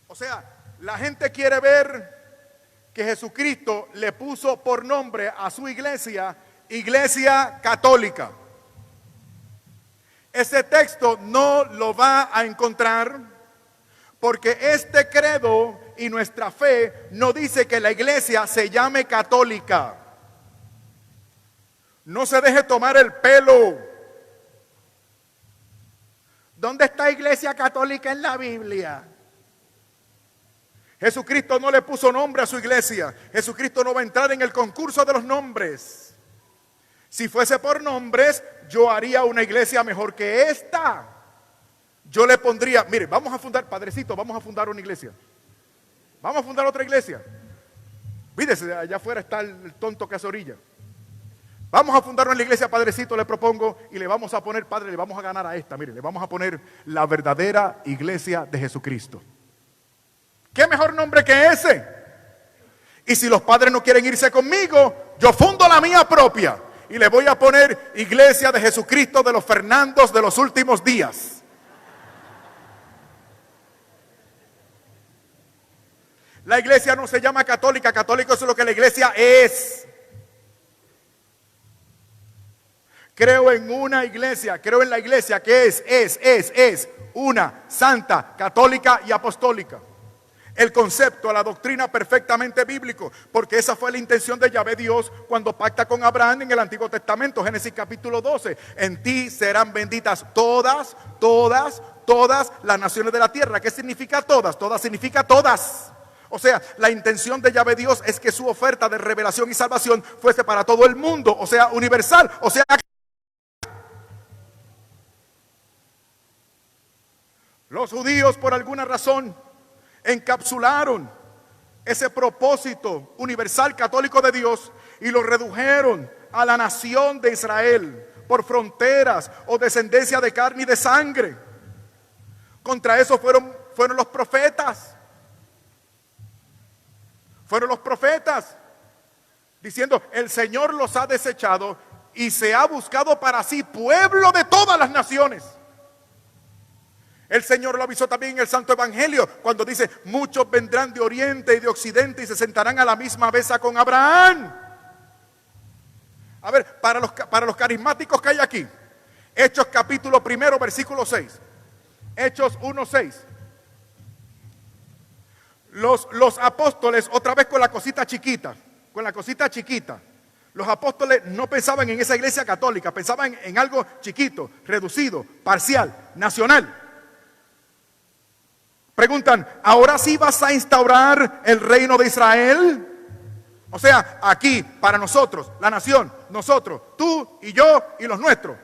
O sea, la gente quiere ver que Jesucristo le puso por nombre a su iglesia, Iglesia Católica. Ese texto no lo va a encontrar, porque este credo y nuestra fe no dice que la iglesia se llame católica. No se deje tomar el pelo. ¿Dónde está Iglesia Católica en la Biblia? Jesucristo no le puso nombre a su iglesia. Jesucristo no va a entrar en el concurso de los nombres. Si fuese por nombres, yo haría una iglesia mejor que esta. Yo le pondría, mire, vamos a fundar, padrecito, vamos a fundar una iglesia. Vamos a fundar otra iglesia. Fíjese, allá afuera está el tonto que hace orilla. Vamos a fundar una iglesia, padrecito, le propongo, y le vamos a poner, padre, le vamos a ganar a esta, mire, le vamos a poner la verdadera iglesia de Jesucristo. ¿Qué mejor nombre que ese? Y si los padres no quieren irse conmigo, yo fundo la mía propia y le voy a poner Iglesia de Jesucristo de los Fernandos de los últimos días. La iglesia no se llama católica, católico es lo que la iglesia es. Creo en una iglesia, creo en la iglesia que es una santa, católica y apostólica. El concepto, la doctrina perfectamente bíblico, porque esa fue la intención de Yahvé Dios cuando pacta con Abraham en el Antiguo Testamento, Génesis capítulo 12. En ti serán benditas todas las naciones de la tierra. ¿Qué significa todas? Todas significa todas. O sea, la intención de Yahvé Dios es que su oferta de revelación y salvación fuese para todo el mundo, o sea, universal, o sea, los judíos por alguna razón encapsularon ese propósito universal católico de Dios y lo redujeron a la nación de Israel por fronteras o descendencia de carne y de sangre. Contra eso fueron los profetas. Fueron los profetas diciendo: el Señor los ha desechado y se ha buscado para sí pueblo de todas las naciones. El Señor lo avisó también en el Santo Evangelio cuando dice: muchos vendrán de oriente y de occidente y se sentarán a la misma mesa con Abraham. A ver, para los carismáticos que hay aquí, Hechos capítulo 1, versículo 6. Hechos 1:6. Los apóstoles, otra vez con la cosita chiquita, los apóstoles no pensaban en esa iglesia católica, pensaban en algo chiquito, reducido, parcial, nacional. Preguntan: ¿ahora sí vas a instaurar el reino de Israel? O sea, aquí, para nosotros, la nación, nosotros, tú y yo y los nuestros,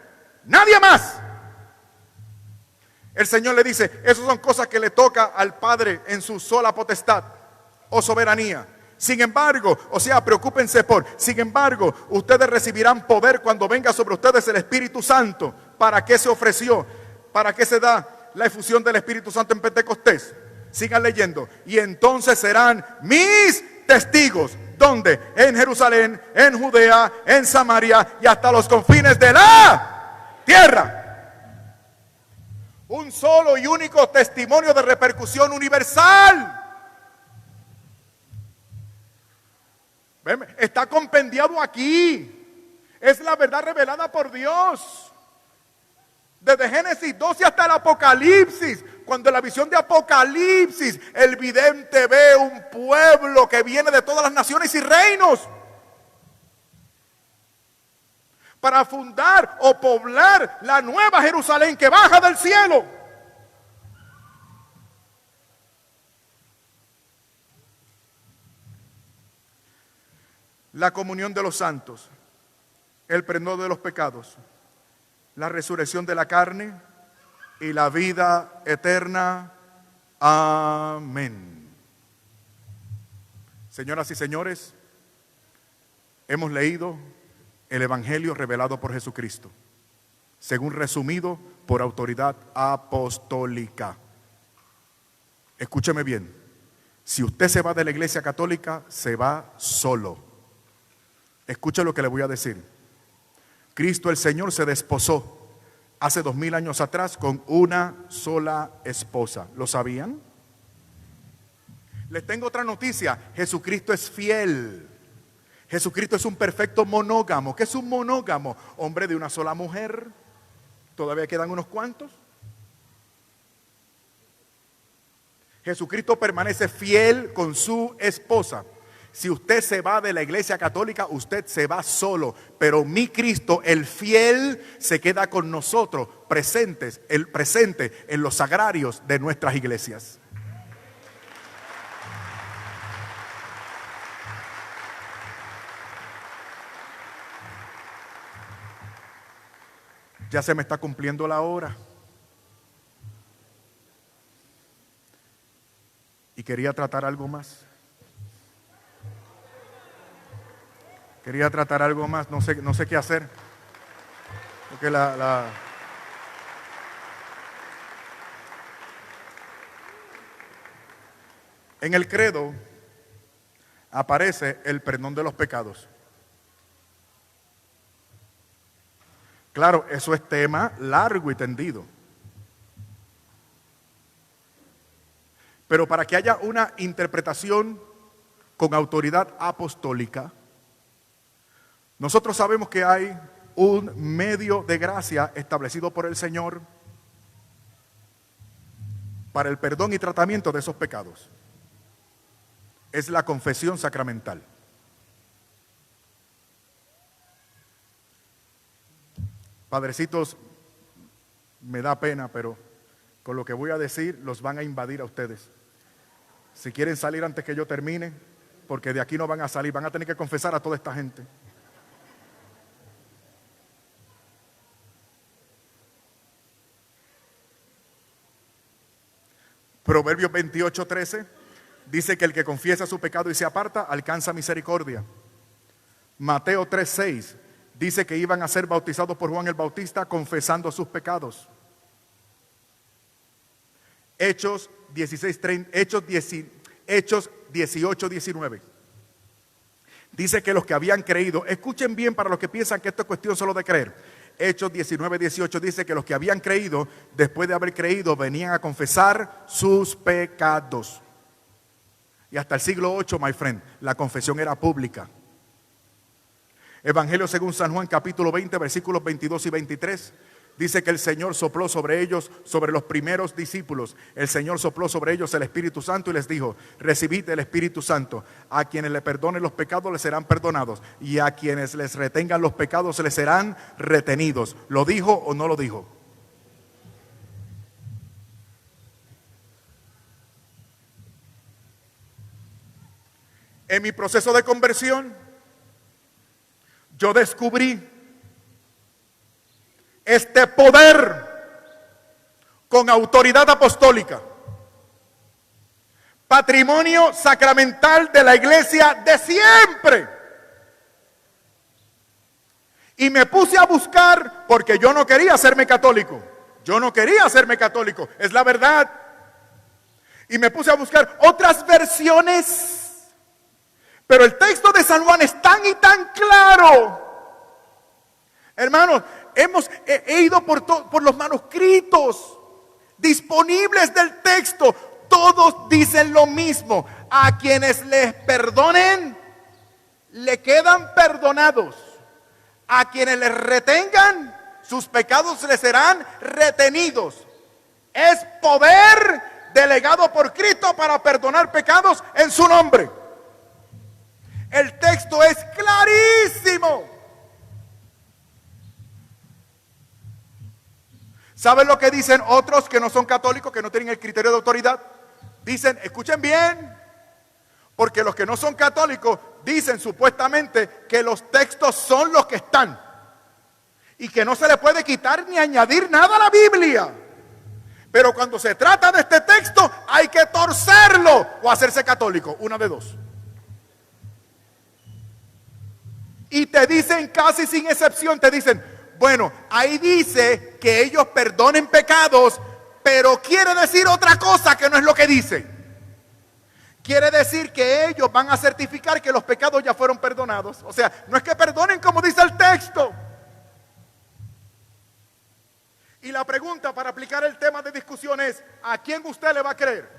nadie más. El Señor le dice: esas son cosas que le toca al Padre en su sola potestad o soberanía. Sin embargo, o sea, preocúpense sin embargo, ustedes recibirán poder cuando venga sobre ustedes el Espíritu Santo. ¿Para qué se ofreció? ¿Para qué se da la efusión del Espíritu Santo en Pentecostés? Sigan leyendo. Y entonces serán mis testigos. ¿Dónde? En Jerusalén, en Judea, en Samaria y hasta los confines de la tierra. Un solo y único testimonio de repercusión universal. ¿Ven? Está compendiado aquí. Es la verdad revelada por Dios. Desde Génesis 12 hasta el Apocalipsis. Cuando en la visión de Apocalipsis el vidente ve un pueblo que viene de todas las naciones y reinos para fundar o poblar la nueva Jerusalén que baja del cielo. La comunión de los santos, el perdón de los pecados, la resurrección de la carne y la vida eterna. Amén. Señoras y señores, hemos leído el Evangelio revelado por Jesucristo, según resumido por autoridad apostólica. Escúcheme bien: si usted se va de la iglesia católica, se va solo. Escuche lo que le voy a decir. Cristo el Señor se desposó hace 2000 años atrás con una sola esposa. ¿Lo sabían? Les tengo otra noticia: Jesucristo es fiel. Jesucristo es un perfecto monógamo. ¿Qué es un monógamo? Hombre de una sola mujer. Todavía quedan unos cuantos. Jesucristo permanece fiel con su esposa. Si usted se va de la iglesia católica, usted se va solo. Pero mi Cristo, el fiel, se queda con nosotros, presente en los sagrarios de nuestras iglesias. Ya se me está cumpliendo la hora. Y quería tratar algo más. Quería tratar algo más, no sé qué hacer. Porque en el credo aparece el perdón de los pecados. Claro, eso es tema largo y tendido. Pero para que haya una interpretación con autoridad apostólica, nosotros sabemos que hay un medio de gracia establecido por el Señor para el perdón y tratamiento de esos pecados. Es la confesión sacramental. Padrecitos, me da pena, pero con lo que voy a decir los van a invadir a ustedes. Si quieren salir antes que yo termine, porque de aquí no van a salir, van a tener que confesar a toda esta gente. Proverbios 28:13 dice que el que confiesa su pecado y se aparta alcanza misericordia. Mateo 3:6 dice que iban a ser bautizados por Juan el Bautista confesando sus pecados. Hechos 18:19 dice que los que habían creído, escuchen bien para los que piensan que esto es cuestión solo de creer. Hechos 19:18 dice que los que habían creído, después de haber creído, venían a confesar sus pecados. Y hasta el siglo VIII, my friend, la confesión era pública. Evangelio según San Juan, capítulo 20, versículos 22 y 23. Dice que el Señor sopló sobre ellos, sobre los primeros discípulos. El Señor sopló sobre ellos el Espíritu Santo y les dijo: recibid el Espíritu Santo. A quienes le perdonen los pecados les serán perdonados, y a quienes les retengan los pecados les serán retenidos. ¿Lo dijo o no lo dijo? En mi proceso de conversión, yo descubrí este poder con autoridad apostólica, patrimonio sacramental de la iglesia de siempre. Y me puse a buscar porque yo no quería hacerme católico. Yo no quería hacerme católico, es la verdad. Y me puse a buscar otras versiones. Pero el texto de San Juan es tan y tan claro. Hermanos, he ido por los manuscritos disponibles del texto. Todos dicen lo mismo. A quienes les perdonen, le quedan perdonados. A quienes les retengan, sus pecados les serán retenidos. Es poder delegado por Cristo para perdonar pecados en su nombre. El texto es clarísimo. ¿Saben lo que dicen otros que no son católicos, que no tienen el criterio de autoridad? Dicen, escuchen bien, porque los que no son católicos dicen supuestamente que los textos son los que están y que no se le puede quitar ni añadir nada a la Biblia. Pero cuando se trata de este texto hay que torcerlo o hacerse católico, una de dos. Y te dicen casi sin excepción, te dicen, bueno, ahí dice que ellos perdonen pecados, pero quiere decir otra cosa que no es lo que dice. Quiere decir que ellos van a certificar que los pecados ya fueron perdonados. O sea, no es que perdonen como dice el texto. Y la pregunta para aplicar el tema de discusión es, ¿a quién usted le va a creer?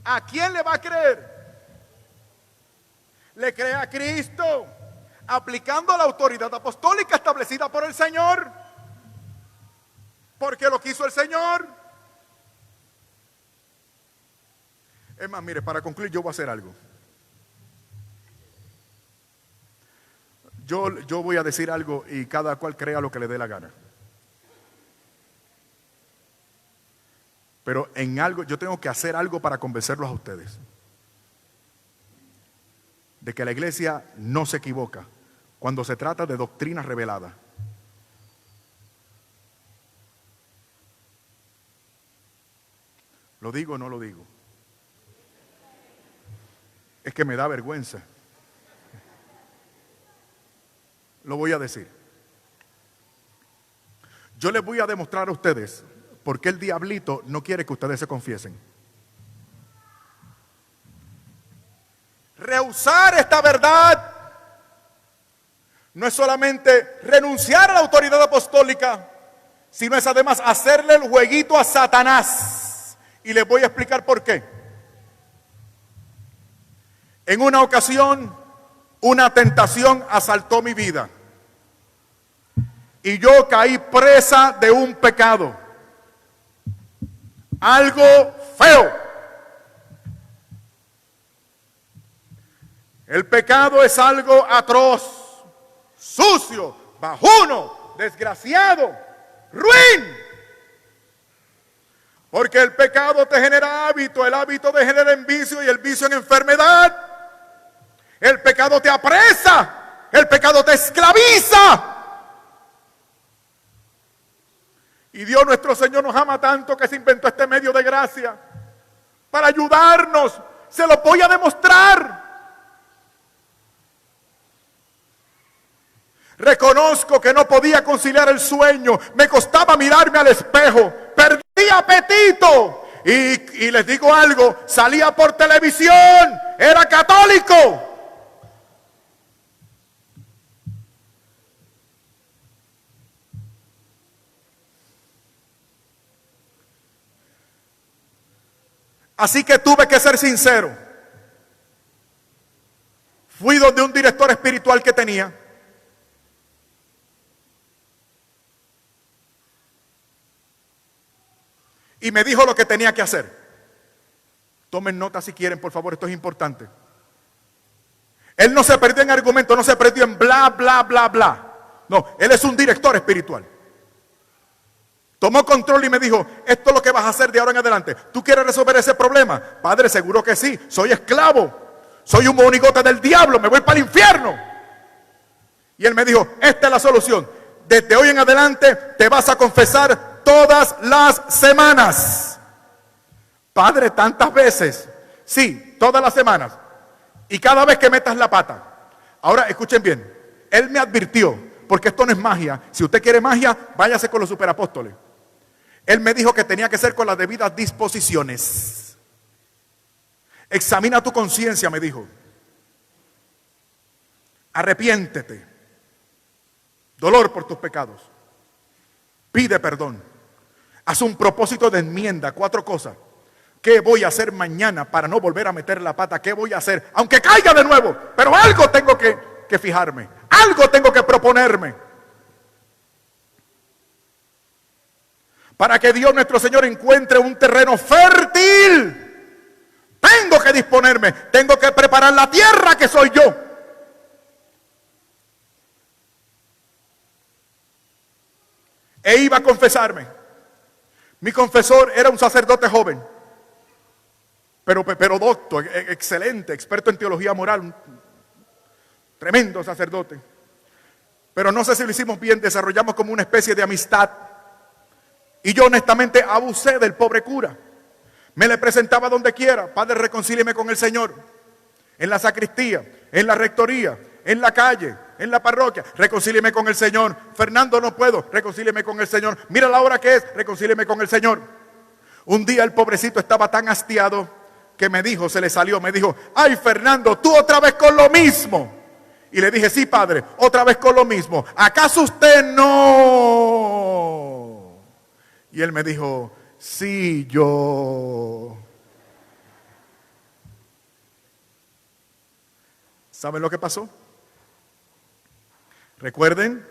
¿A quién le va a creer? ¿Le cree a Cristo, aplicando la autoridad apostólica establecida por el Señor? Porque lo quiso el Señor. Es más, mire, para concluir yo voy a hacer algo. Yo voy a decir algo y cada cual crea lo que le dé la gana. Pero en algo, yo tengo que hacer algo para convencerlos a ustedes de que la iglesia no se equivoca cuando se trata de doctrina revelada. ¿Lo digo o no lo digo? Es que me da vergüenza. lo voy a decir. Yo les voy a demostrar a ustedes por qué el diablito no quiere que ustedes se confiesen. Rehusar esta verdad no es solamente renunciar a la autoridad apostólica, sino es además hacerle el jueguito a Satanás. Y les voy a explicar por qué. En una ocasión, una tentación asaltó mi vida. Y yo caí presa de un pecado. Algo feo. El pecado es algo atroz, sucio, bajuno, desgraciado, ruin. Porque el pecado te genera hábito, el hábito te genera en vicio y el vicio en enfermedad. El pecado te apresa, el pecado te esclaviza. Y Dios nuestro Señor nos ama tanto que se inventó este medio de gracia para ayudarnos. Se lo voy a demostrar. Reconozco que no podía conciliar el sueño. Me costaba mirarme al espejo. Perdí apetito. Y les digo algo, salía por televisión. Era católico. Así que tuve que ser sincero. Fui donde un director espiritual que tenía. Y me dijo lo que tenía que hacer. Tomen nota si quieren, por favor, esto es importante. Él no se perdió en argumentos, no se perdió en bla, bla, bla, bla. No, él es un director espiritual. Tomó control y me dijo, esto es lo que vas a hacer de ahora en adelante. ¿Tú quieres resolver ese problema? Padre, seguro que sí. Soy esclavo. Soy un monigote del diablo. Me voy para el infierno. Y él me dijo, esta es la solución. Desde hoy en adelante te vas a confesar todas las semanas. Padre, tantas veces. Sí, todas las semanas. Y cada vez que metas la pata. Ahora, escuchen bien. Él me advirtió, porque esto no es magia. Si usted quiere magia, váyase con los superapóstoles. Él me dijo que tenía que ser con las debidas disposiciones. Examina tu conciencia, me dijo. Arrepiéntete. Dolor por tus pecados. Pide perdón. Haz un propósito de enmienda. 4 cosas. ¿Qué voy a hacer mañana para no volver a meter la pata? ¿Qué voy a hacer? Aunque caiga de nuevo. Pero algo tengo que fijarme. Algo tengo que proponerme. Para que Dios nuestro Señor encuentre un terreno fértil. Tengo que disponerme. Tengo que preparar la tierra que soy yo. E iba a confesarme. Mi confesor era un sacerdote joven. Pero docto, excelente, experto en teología moral. Un tremendo sacerdote. Pero no sé si lo hicimos bien, desarrollamos como una especie de amistad. Y yo honestamente abusé del pobre cura. Me le presentaba donde quiera. Padre, reconcílieme con el Señor. En la sacristía, en la rectoría, en la calle, en la parroquia. Reconcílieme con el Señor. Fernando, no puedo. Reconcílieme con el Señor. Mira la hora que es. Reconcílieme con el Señor. Un día el pobrecito estaba tan hastiado que me dijo, se le salió, me dijo, ay Fernando, tú otra vez con lo mismo. Y le dije, sí padre, otra vez con lo mismo. ¿Acaso usted no? Y él me dijo, sí, yo. ¿Saben lo que pasó? Recuerden,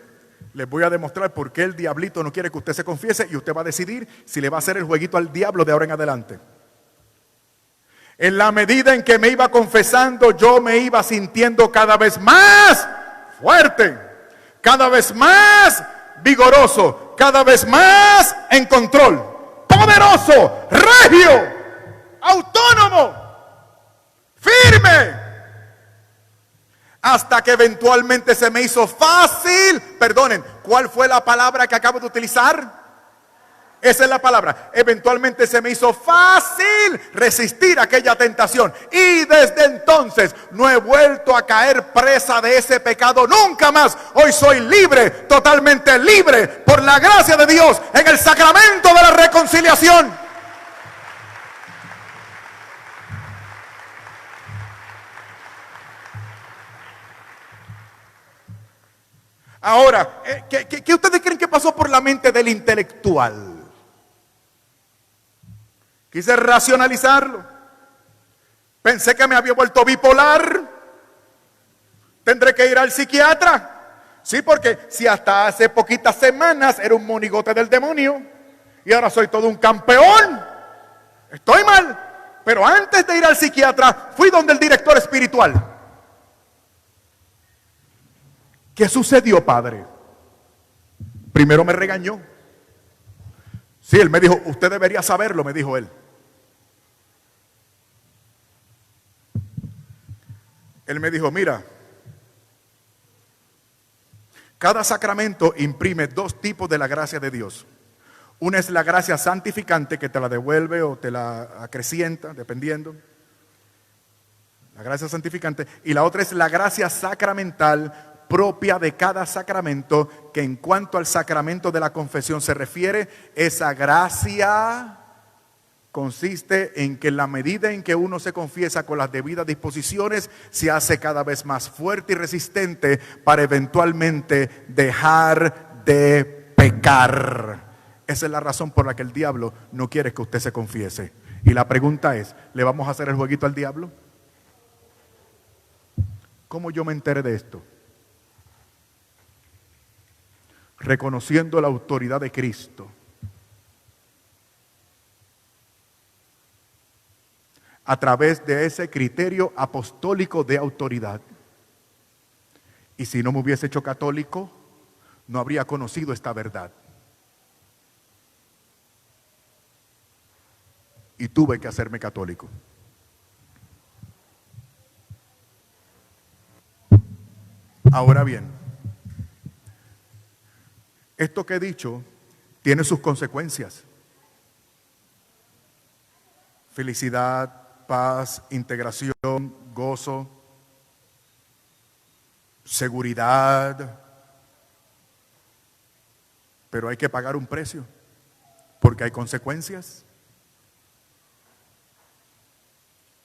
les voy a demostrar por qué el diablito no quiere que usted se confiese y usted va a decidir si le va a hacer el jueguito al diablo de ahora en adelante. En la medida en que me iba confesando, yo me iba sintiendo cada vez más fuerte, cada vez más vigoroso, cada vez más en control, poderoso, regio, autónomo, firme, hasta que eventualmente se me hizo fácil. Perdonen, ¿cuál fue la palabra que acabo de utilizar? Esa es la palabra. Eventualmente se me hizo fácil resistir aquella tentación. Y desde entonces no he vuelto a caer presa de ese pecado nunca más. Hoy soy libre, totalmente libre, por la gracia de Dios, en el sacramento de la reconciliación. Ahora, ¿qué ustedes creen que pasó por la mente del intelectual? Quise racionalizarlo. Pensé que me había vuelto bipolar. Tendré que ir al psiquiatra. Sí, porque si hasta hace poquitas semanas era un monigote del demonio y ahora soy todo un campeón, estoy mal. Pero antes de ir al psiquiatra fui donde el director espiritual. ¿Qué sucedió, padre? Primero me regañó. Sí, él me dijo, usted debería saberlo, me dijo él. Él me dijo, mira, cada sacramento imprime dos tipos de la gracia de Dios. Una es la gracia santificante, que te la devuelve o te la acrecienta, dependiendo. La gracia santificante. Y la otra es la gracia sacramental, propia de cada sacramento, que en cuanto al sacramento de la confesión se refiere, esa gracia consiste en que en la medida en que uno se confiesa con las debidas disposiciones, se hace cada vez más fuerte y resistente para eventualmente dejar de pecar. Esa es la razón por la que el diablo no quiere que usted se confiese. Y la pregunta es, ¿le vamos a hacer el jueguito al diablo? ¿Cómo yo me enteré de esto? Reconociendo la autoridad de Cristo. A través de ese criterio apostólico de autoridad. Y si no me hubiese hecho católico, no habría conocido esta verdad. Y tuve que hacerme católico. Ahora bien, esto que he dicho tiene sus consecuencias. Felicidad, paz, integración, gozo, seguridad. Pero hay que pagar un precio, porque hay consecuencias.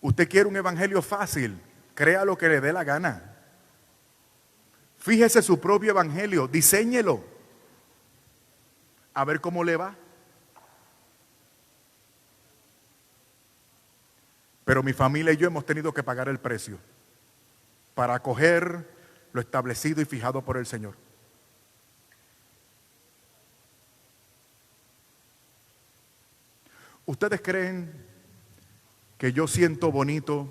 Usted quiere un evangelio fácil, crea lo que le dé la gana. Fíjese su propio evangelio, diséñelo. A ver cómo le va. Pero mi familia y yo hemos tenido que pagar el precio para acoger lo establecido y fijado por el Señor. ¿Ustedes creen que yo siento bonito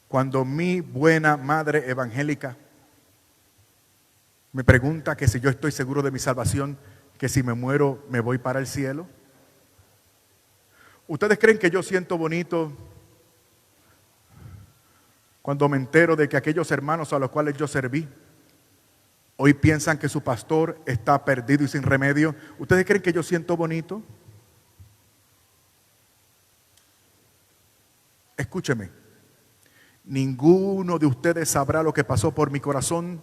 cuando mi buena madre evangélica me pregunta que si yo estoy seguro de mi salvación, que si me muero me voy para el cielo? ¿Ustedes creen que yo siento bonito cuando me entero de que aquellos hermanos a los cuales yo serví hoy piensan que su pastor está perdido y sin remedio? ¿Ustedes creen que yo siento bonito? Escúcheme, ninguno de ustedes sabrá lo que pasó por mi corazón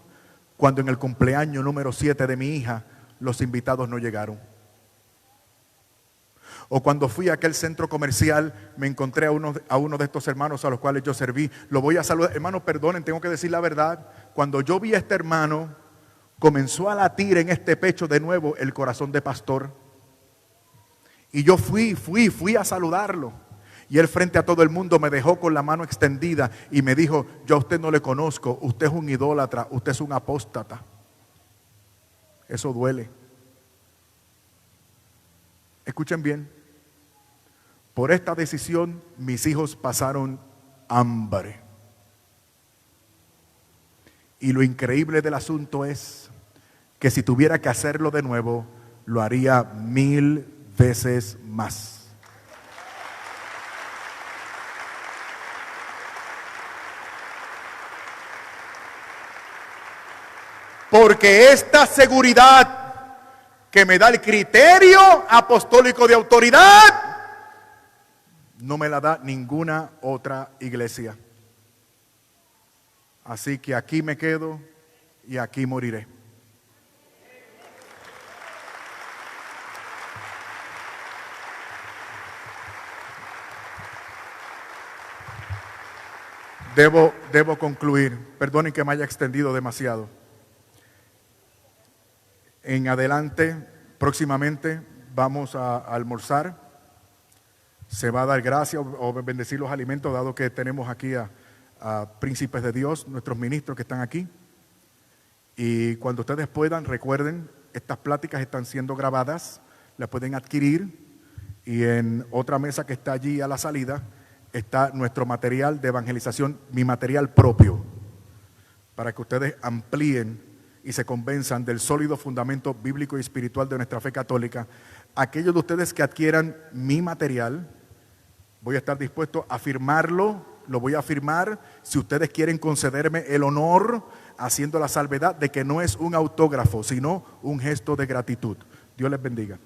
cuando en el cumpleaños número 7 de mi hija los invitados no llegaron. O cuando fui a aquel centro comercial, me encontré a uno de estos hermanos a los cuales yo serví. Lo voy a saludar. Hermano, perdonen, tengo que decir la verdad. Cuando yo vi a este hermano, comenzó a latir en este pecho de nuevo el corazón de pastor. Y yo fui a saludarlo. Y él frente a todo el mundo me dejó con la mano extendida y me dijo, yo a usted no le conozco, usted es un idólatra, usted es un apóstata. Eso duele. Escuchen bien. Por esta decisión, mis hijos pasaron hambre. Y lo increíble del asunto es que si tuviera que hacerlo de nuevo, lo haría 1000 veces más. porque esta seguridad que me da el criterio apostólico de autoridad no me la da ninguna otra iglesia. Así que aquí me quedo y aquí moriré. Debo concluir. Perdonen que me haya extendido demasiado. En adelante, próximamente, vamos a almorzar. Se va a dar gracias o bendecir los alimentos, dado que tenemos aquí a príncipes de Dios, nuestros ministros que están aquí. Y cuando ustedes puedan, recuerden, estas pláticas están siendo grabadas, las pueden adquirir. Y en otra mesa que está allí a la salida, está nuestro material de evangelización, mi material propio, para que ustedes amplíen y se convenzan del sólido fundamento bíblico y espiritual de nuestra fe católica. Aquellos de ustedes que adquieran mi material, voy a estar dispuesto a firmarlo, lo voy a firmar, si ustedes quieren concederme el honor, haciendo la salvedad de que no es un autógrafo, sino un gesto de gratitud. Dios les bendiga.